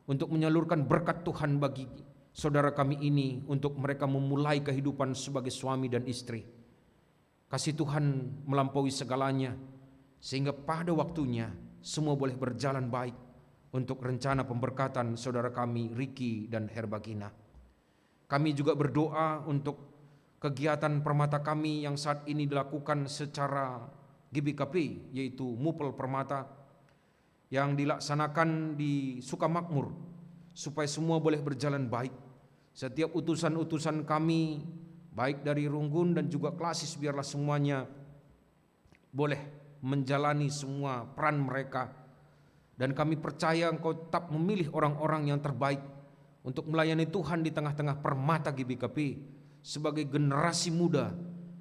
untuk menyalurkan berkat Tuhan bagi saudara kami ini untuk mereka memulai kehidupan sebagai suami dan istri. Kasih Tuhan melampaui segalanya sehingga pada waktunya semua boleh berjalan baik untuk rencana pemberkatan saudara kami Ricky dan Herbagina. Kami juga berdoa untuk kegiatan permata kami yang saat ini dilakukan secara GBKP, yaitu Mupel Permata yang dilaksanakan di Sukamakmur, supaya semua boleh berjalan baik. Setiap utusan-utusan kami baik dari Runggun dan juga Klasis, biarlah semuanya boleh menjalani semua peran mereka. Dan kami percaya Engkau tetap memilih orang-orang yang terbaik untuk melayani Tuhan di tengah-tengah permata GBKP sebagai generasi muda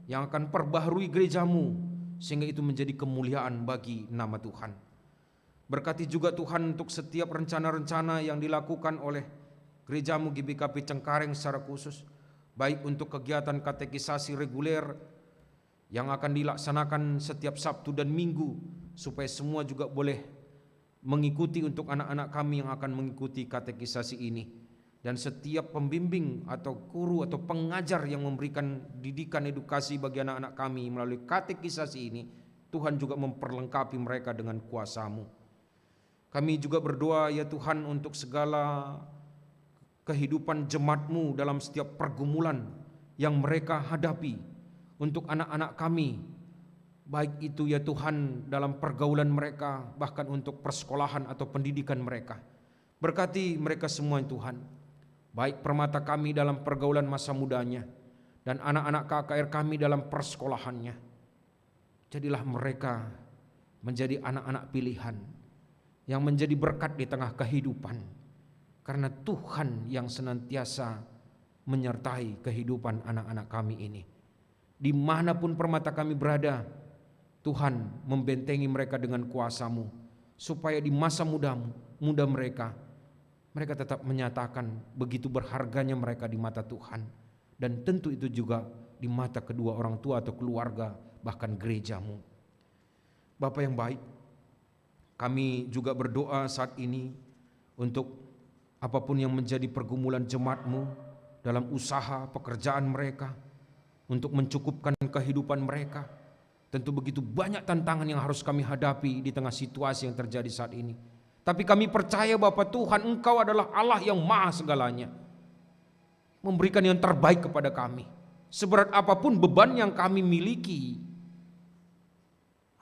yang akan perbaharui gereja-Mu sehingga itu menjadi kemuliaan bagi nama Tuhan. Berkati juga Tuhan untuk setiap rencana-rencana yang dilakukan oleh gereja-Mu GBKP Cengkareng secara khusus, baik untuk kegiatan katekisasi reguler yang akan dilaksanakan setiap Sabtu dan Minggu, supaya semua juga boleh mengikuti untuk anak-anak kami yang akan mengikuti katekisasi ini. Dan setiap pembimbing atau guru atau pengajar yang memberikan didikan edukasi bagi anak-anak kami melalui katekisasi ini, Tuhan juga memperlengkapi mereka dengan kuasa-Mu. Kami juga berdoa ya Tuhan untuk segala kehidupan jemaat-Mu dalam setiap pergumulan yang mereka hadapi, untuk anak-anak kami, baik itu ya Tuhan dalam pergaulan mereka, bahkan untuk persekolahan atau pendidikan mereka. Berkati mereka semua Tuhan, baik permata kami dalam pergaulan masa mudanya dan anak-anak KKR kami dalam persekolahannya. Jadilah mereka menjadi anak-anak pilihan yang menjadi berkat di tengah kehidupan, karena Tuhan yang senantiasa menyertai kehidupan anak-anak kami ini. Dimanapun permata kami berada, Tuhan membentengi mereka dengan kuasa-Mu, supaya di masa muda mereka tetap menyatakan begitu berharganya mereka di mata Tuhan, dan tentu itu juga di mata kedua orang tua atau keluarga, bahkan gereja-Mu. Bapa yang baik, kami juga berdoa saat ini untuk apapun yang menjadi pergumulan jemaat-Mu dalam usaha pekerjaan mereka, untuk mencukupkan kehidupan mereka. Tentu begitu banyak tantangan yang harus kami hadapi di tengah situasi yang terjadi saat ini. Tapi kami percaya Bapa Tuhan, Engkau adalah Allah yang maha segalanya, memberikan yang terbaik kepada kami. Seberat apapun beban yang kami miliki,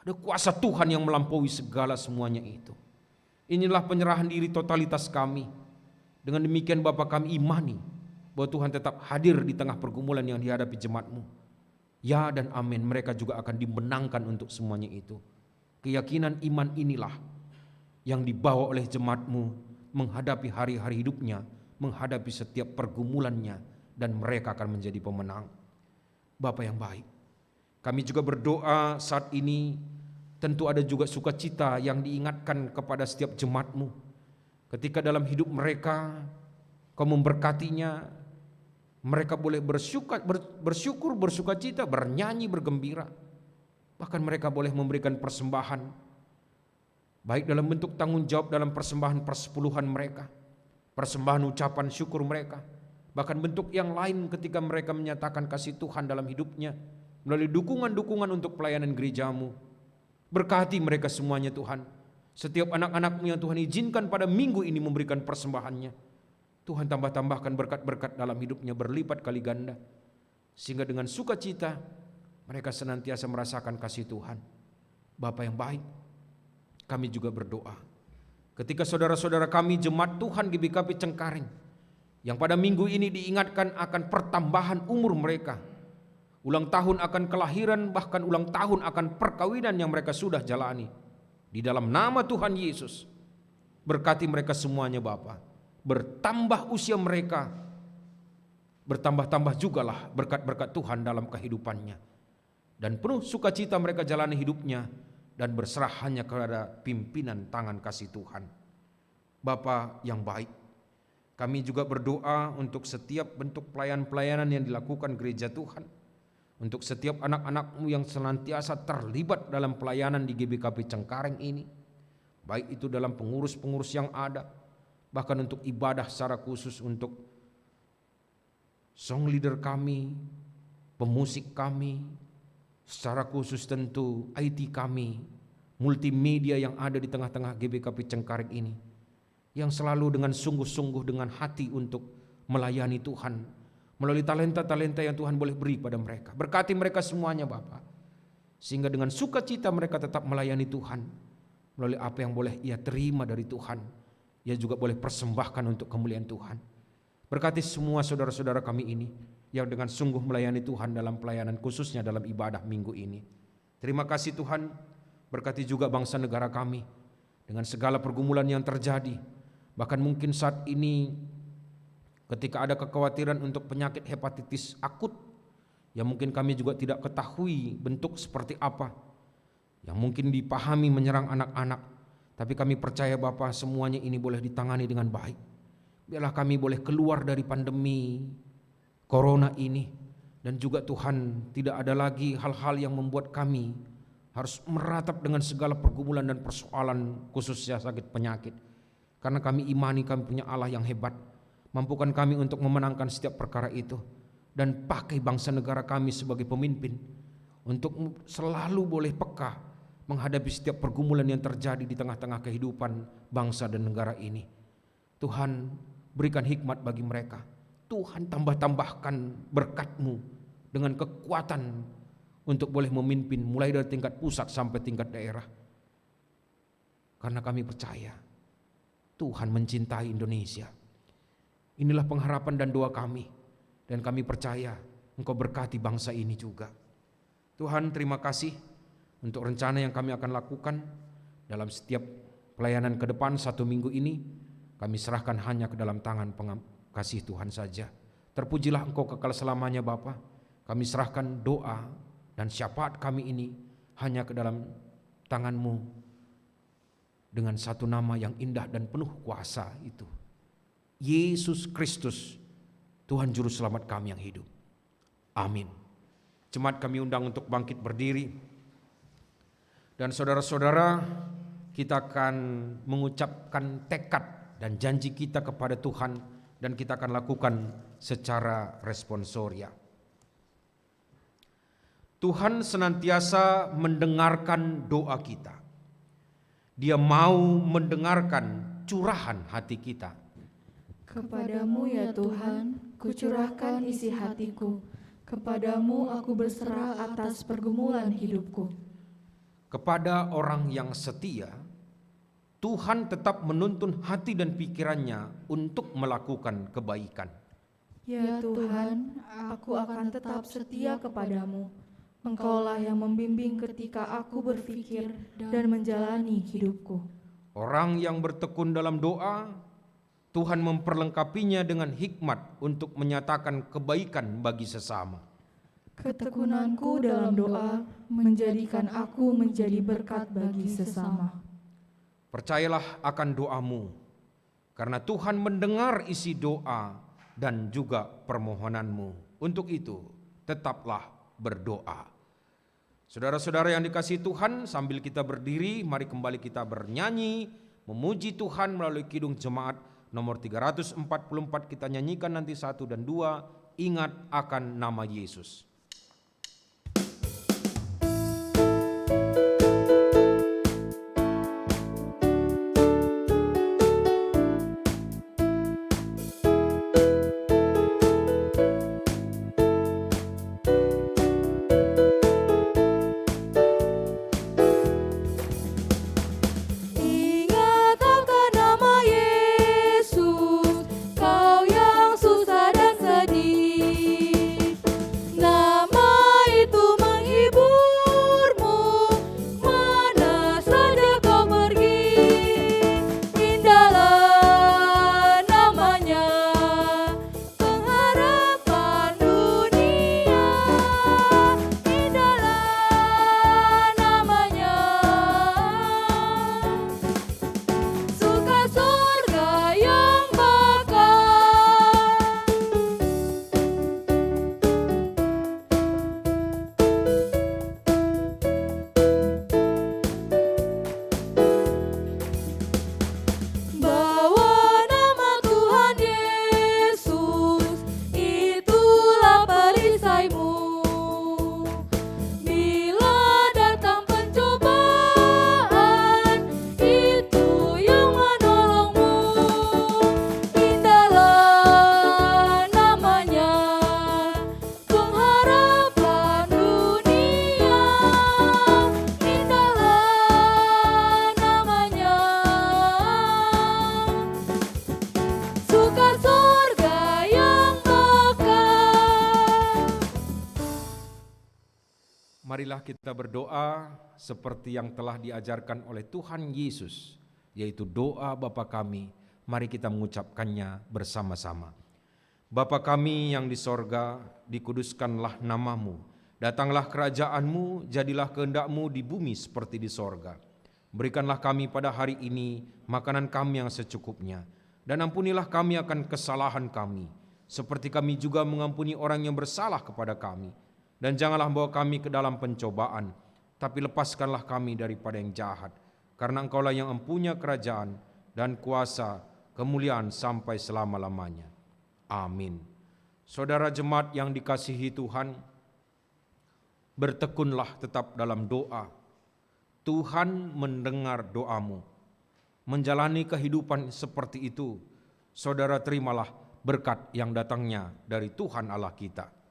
ada kuasa Tuhan yang melampaui segala semuanya itu. Inilah penyerahan diri totalitas kami. Dengan demikian Bapa, kami imani bahwa Tuhan tetap hadir di tengah pergumulan yang dihadapi jemaat-Mu. Ya dan amin, mereka juga akan dimenangkan untuk semuanya itu. Keyakinan iman inilah yang dibawa oleh jemaat-Mu menghadapi hari-hari hidupnya, menghadapi setiap pergumulannya, dan mereka akan menjadi pemenang. Bapa yang baik, kami juga berdoa saat ini, tentu ada juga sukacita yang diingatkan kepada setiap jemaat-Mu. Ketika dalam hidup mereka Kau memberkatinya, mereka boleh bersyukur, bersukacita, bernyanyi, bergembira. Bahkan mereka boleh memberikan persembahan, baik dalam bentuk tanggung jawab dalam persembahan persepuluhan mereka, persembahan ucapan syukur mereka, bahkan bentuk yang lain ketika mereka menyatakan kasih Tuhan dalam hidupnya melalui dukungan-dukungan untuk pelayanan gereja-Mu. Berkati mereka semuanya Tuhan. Setiap anak-anak-Mu yang Tuhan izinkan pada minggu ini memberikan persembahannya, Tuhan tambah-tambahkan berkat-berkat dalam hidupnya berlipat kali ganda, sehingga dengan sukacita mereka senantiasa merasakan kasih Tuhan. Bapa yang baik, kami juga berdoa ketika saudara-saudara kami jemaat Tuhan GBKP Cengkareng yang pada minggu ini diingatkan akan pertambahan umur mereka, ulang tahun akan kelahiran, bahkan ulang tahun akan perkawinan yang mereka sudah jalani. Di dalam nama Tuhan Yesus, berkati mereka semuanya Bapa. Bertambah usia mereka, bertambah-tambah jugalah berkat-berkat Tuhan dalam kehidupannya, dan penuh sukacita mereka jalani hidupnya dan berserah hanya kepada pimpinan tangan kasih Tuhan. Bapa yang baik, Kami juga berdoa untuk setiap bentuk pelayanan-pelayanan yang dilakukan gereja Tuhan, untuk setiap anak-anak-Mu yang senantiasa terlibat dalam pelayanan di GBKP Cengkareng ini, baik itu dalam pengurus-pengurus yang ada, bahkan untuk ibadah secara khusus untuk song leader kami, pemusik kami, secara khusus tentu IT kami, multimedia yang ada di tengah-tengah GBKP Cengkareng ini, yang selalu dengan sungguh-sungguh dengan hati untuk melayani Tuhan melalui talenta-talenta yang Tuhan boleh beri pada mereka. Berkati mereka semuanya Bapa, sehingga dengan sukacita mereka tetap melayani Tuhan melalui apa yang boleh ia terima dari Tuhan, ia juga boleh persembahkan untuk kemuliaan Tuhan. Berkati semua saudara-saudara kami ini yang dengan sungguh melayani Tuhan dalam pelayanan, khususnya dalam ibadah minggu ini. Terima kasih Tuhan. Berkati juga bangsa negara kami dengan segala pergumulan yang terjadi. Bahkan mungkin saat ini ketika ada kekhawatiran untuk penyakit hepatitis akut yang mungkin kami juga tidak ketahui bentuk seperti apa, yang mungkin dipahami menyerang anak-anak, tapi kami percaya Bapa semuanya ini boleh ditangani dengan baik. Biarlah kami boleh keluar dari pandemi Corona ini, dan juga Tuhan tidak ada lagi hal-hal yang membuat kami harus meratap dengan segala pergumulan dan persoalan khususnya sakit penyakit. Karena kami imani kami punya Allah yang hebat, mampukan kami untuk memenangkan setiap perkara itu, dan pakai bangsa negara kami sebagai pemimpin untuk selalu boleh peka menghadapi setiap pergumulan yang terjadi di tengah-tengah kehidupan bangsa dan negara ini. Tuhan berikan hikmat bagi mereka. Tuhan tambah-tambahkan berkat-Mu dengan kekuatan untuk boleh memimpin mulai dari tingkat pusat sampai tingkat daerah. Karena kami percaya Tuhan mencintai Indonesia. Inilah pengharapan dan doa kami, dan kami percaya Engkau berkati bangsa ini juga. Tuhan, terima kasih untuk rencana yang kami akan lakukan dalam setiap pelayanan ke depan 1 minggu ini. Kami serahkan hanya ke dalam tangan kasih Tuhan saja. Terpujilah Engkau kekal selamanya Bapa. Kami serahkan doa dan syafaat kami ini hanya ke dalam tangan-Mu, dengan satu nama yang indah dan penuh kuasa itu, Yesus Kristus, Tuhan Juru Selamat kami yang hidup. Amin. Jemaat kami undang untuk bangkit berdiri. Dan saudara-saudara, kita akan mengucapkan tekad dan janji kita kepada Tuhan, dan kita akan lakukan secara responsoria. Tuhan senantiasa mendengarkan doa kita. Dia mau mendengarkan curahan hati kita. Kepadamu ya Tuhan, kucurahkan isi hatiku. Kepadamu aku berserah atas pergumulan hidupku. Kepada orang yang setia, Tuhan tetap menuntun hati dan pikirannya untuk melakukan kebaikan. Ya Tuhan, aku akan tetap setia kepadamu. Engkaulah yang membimbing ketika aku berpikir dan menjalani hidupku. Orang yang bertekun dalam doa, Tuhan memperlengkapinya dengan hikmat untuk menyatakan kebaikan bagi sesama. Ketekunanku dalam doa menjadikan aku menjadi berkat bagi sesama. Percayalah akan doamu, karena Tuhan mendengar isi doa dan juga permohonanmu. Untuk itu, tetaplah berdoa. Saudara-saudara yang dikasihi Tuhan, sambil kita berdiri, mari kembali kita bernyanyi, memuji Tuhan melalui Kidung Jemaat nomor 344. Kita nyanyikan nanti 1 dan 2, ingat akan nama Yesus. Ingat akan nama Yesus, kau yang susah dan sedih. marilah kita berdoa seperti yang telah diajarkan oleh Tuhan Yesus, yaitu doa Bapa kami. Mari kita mengucapkannya bersama-sama. Bapa kami yang di sorga, dikuduskanlah namamu. Datanglah kerajaanmu, jadilah kehendak-mu di bumi seperti di sorga. Berikanlah kami pada hari ini makanan kami yang secukupnya. Dan ampunilah kami akan kesalahan kami, seperti kami juga mengampuni orang yang bersalah kepada kami. Dan janganlah bawa kami ke dalam pencobaan, tapi lepaskanlah kami daripada yang jahat. Karena Engkaulah yang mempunyai kerajaan dan kuasa, kemuliaan sampai selama-lamanya. Amin. Saudara jemaat yang dikasihi Tuhan, bertekunlah tetap dalam doa. Tuhan mendengar doamu. Menjalani kehidupan seperti itu, saudara terimalah berkat yang datangnya dari Tuhan Allah kita.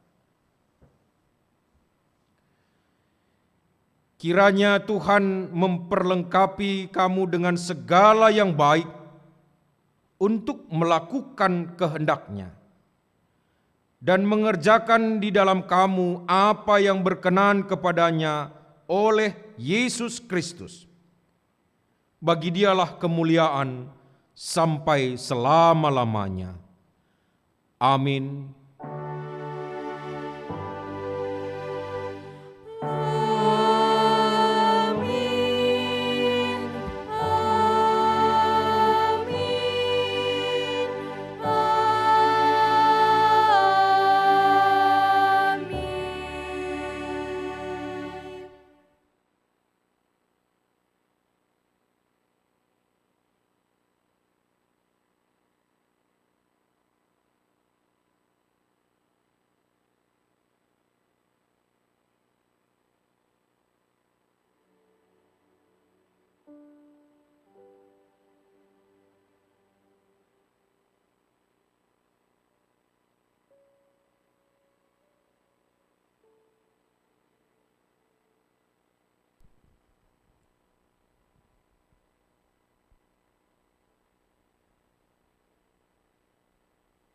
Kiranya Tuhan memperlengkapi kamu dengan segala yang baik untuk melakukan kehendak-Nya dan mengerjakan di dalam kamu apa yang berkenan kepadanya oleh Yesus Kristus. Bagi Dialah kemuliaan sampai selama-lamanya. Amin.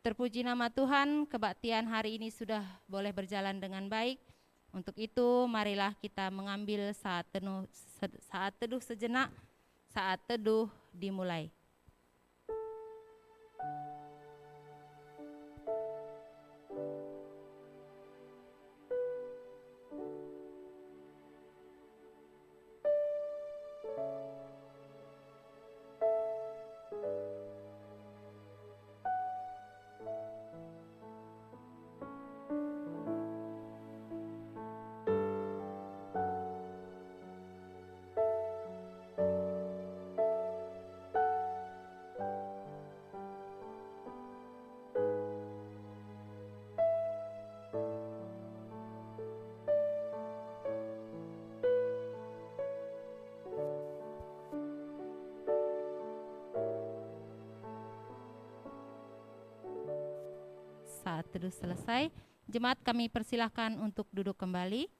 Terpuji nama Tuhan, kebaktian hari ini sudah boleh berjalan dengan baik. Untuk itu, marilah kita mengambil saat teduh sejenak, saat teduh dimulai. Saat teduh selesai, jemaat kami persilahkan untuk duduk kembali.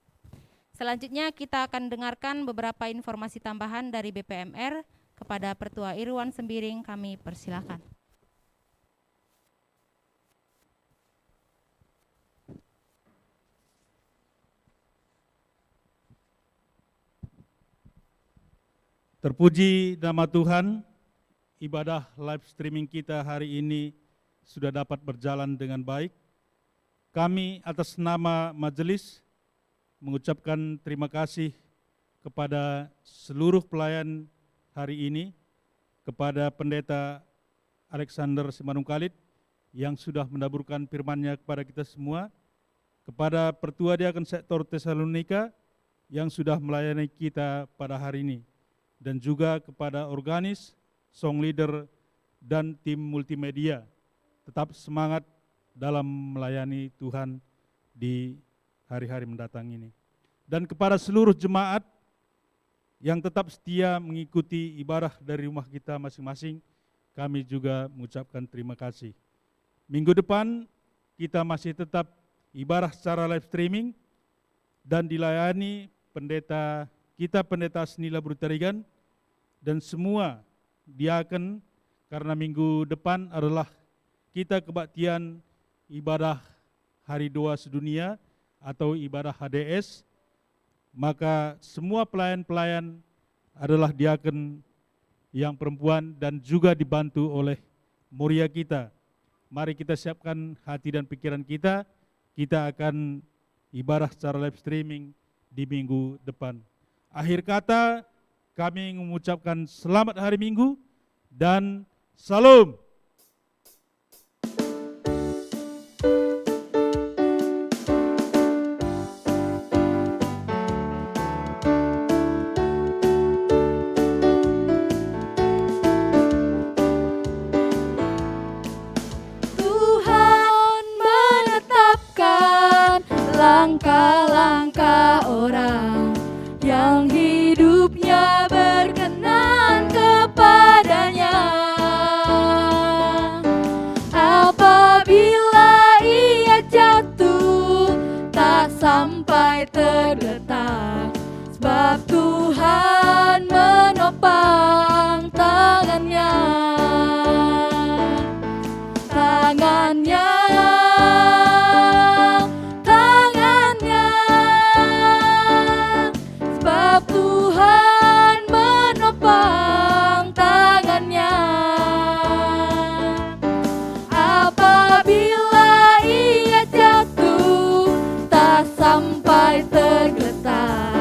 Selanjutnya kita akan dengarkan beberapa informasi tambahan dari BPMR. Kepada Pertua Irwan Sembiring kami persilahkan. Terpuji nama Tuhan, ibadah live streaming kita hari ini sudah dapat berjalan dengan baik. Kami atas nama majelis mengucapkan terima kasih kepada seluruh pelayan hari ini, kepada Pendeta Alexander Simanungkalit yang sudah mendaburkan firman-Nya kepada kita semua, kepada Pertua Diakon Sektor Tesalonika yang sudah melayani kita pada hari ini, dan juga kepada organis, song leader, dan tim multimedia. Tetap semangat dalam melayani Tuhan di hari-hari mendatang ini. Dan kepada seluruh jemaat yang tetap setia mengikuti ibadah dari rumah kita masing-masing, kami juga mengucapkan terima kasih. Minggu depan kita masih tetap ibadah secara live streaming dan dilayani pendeta Snila Brutarigan dan semua diaken, karena minggu depan adalah kita kebaktian ibadah Hari Doa Sedunia atau ibadah HDS, maka semua pelayan-pelayan adalah diaken yang perempuan dan juga dibantu oleh Moria kita. Mari kita siapkan hati dan pikiran kita akan ibadah secara live streaming di minggu depan. Akhir kata, kami mengucapkan selamat hari Minggu dan salam. Tuhan menetapkan langkah-langkah orang yang hidupnya berkenan kepadanya. Apabila ia jatuh, tak sampai tergeletak, sebab Tuhan menopang tangannya. Tangannya, tangannya, sebab Tuhan menopang tangannya. Apabila ia jatuh, tak sampai tergeletak,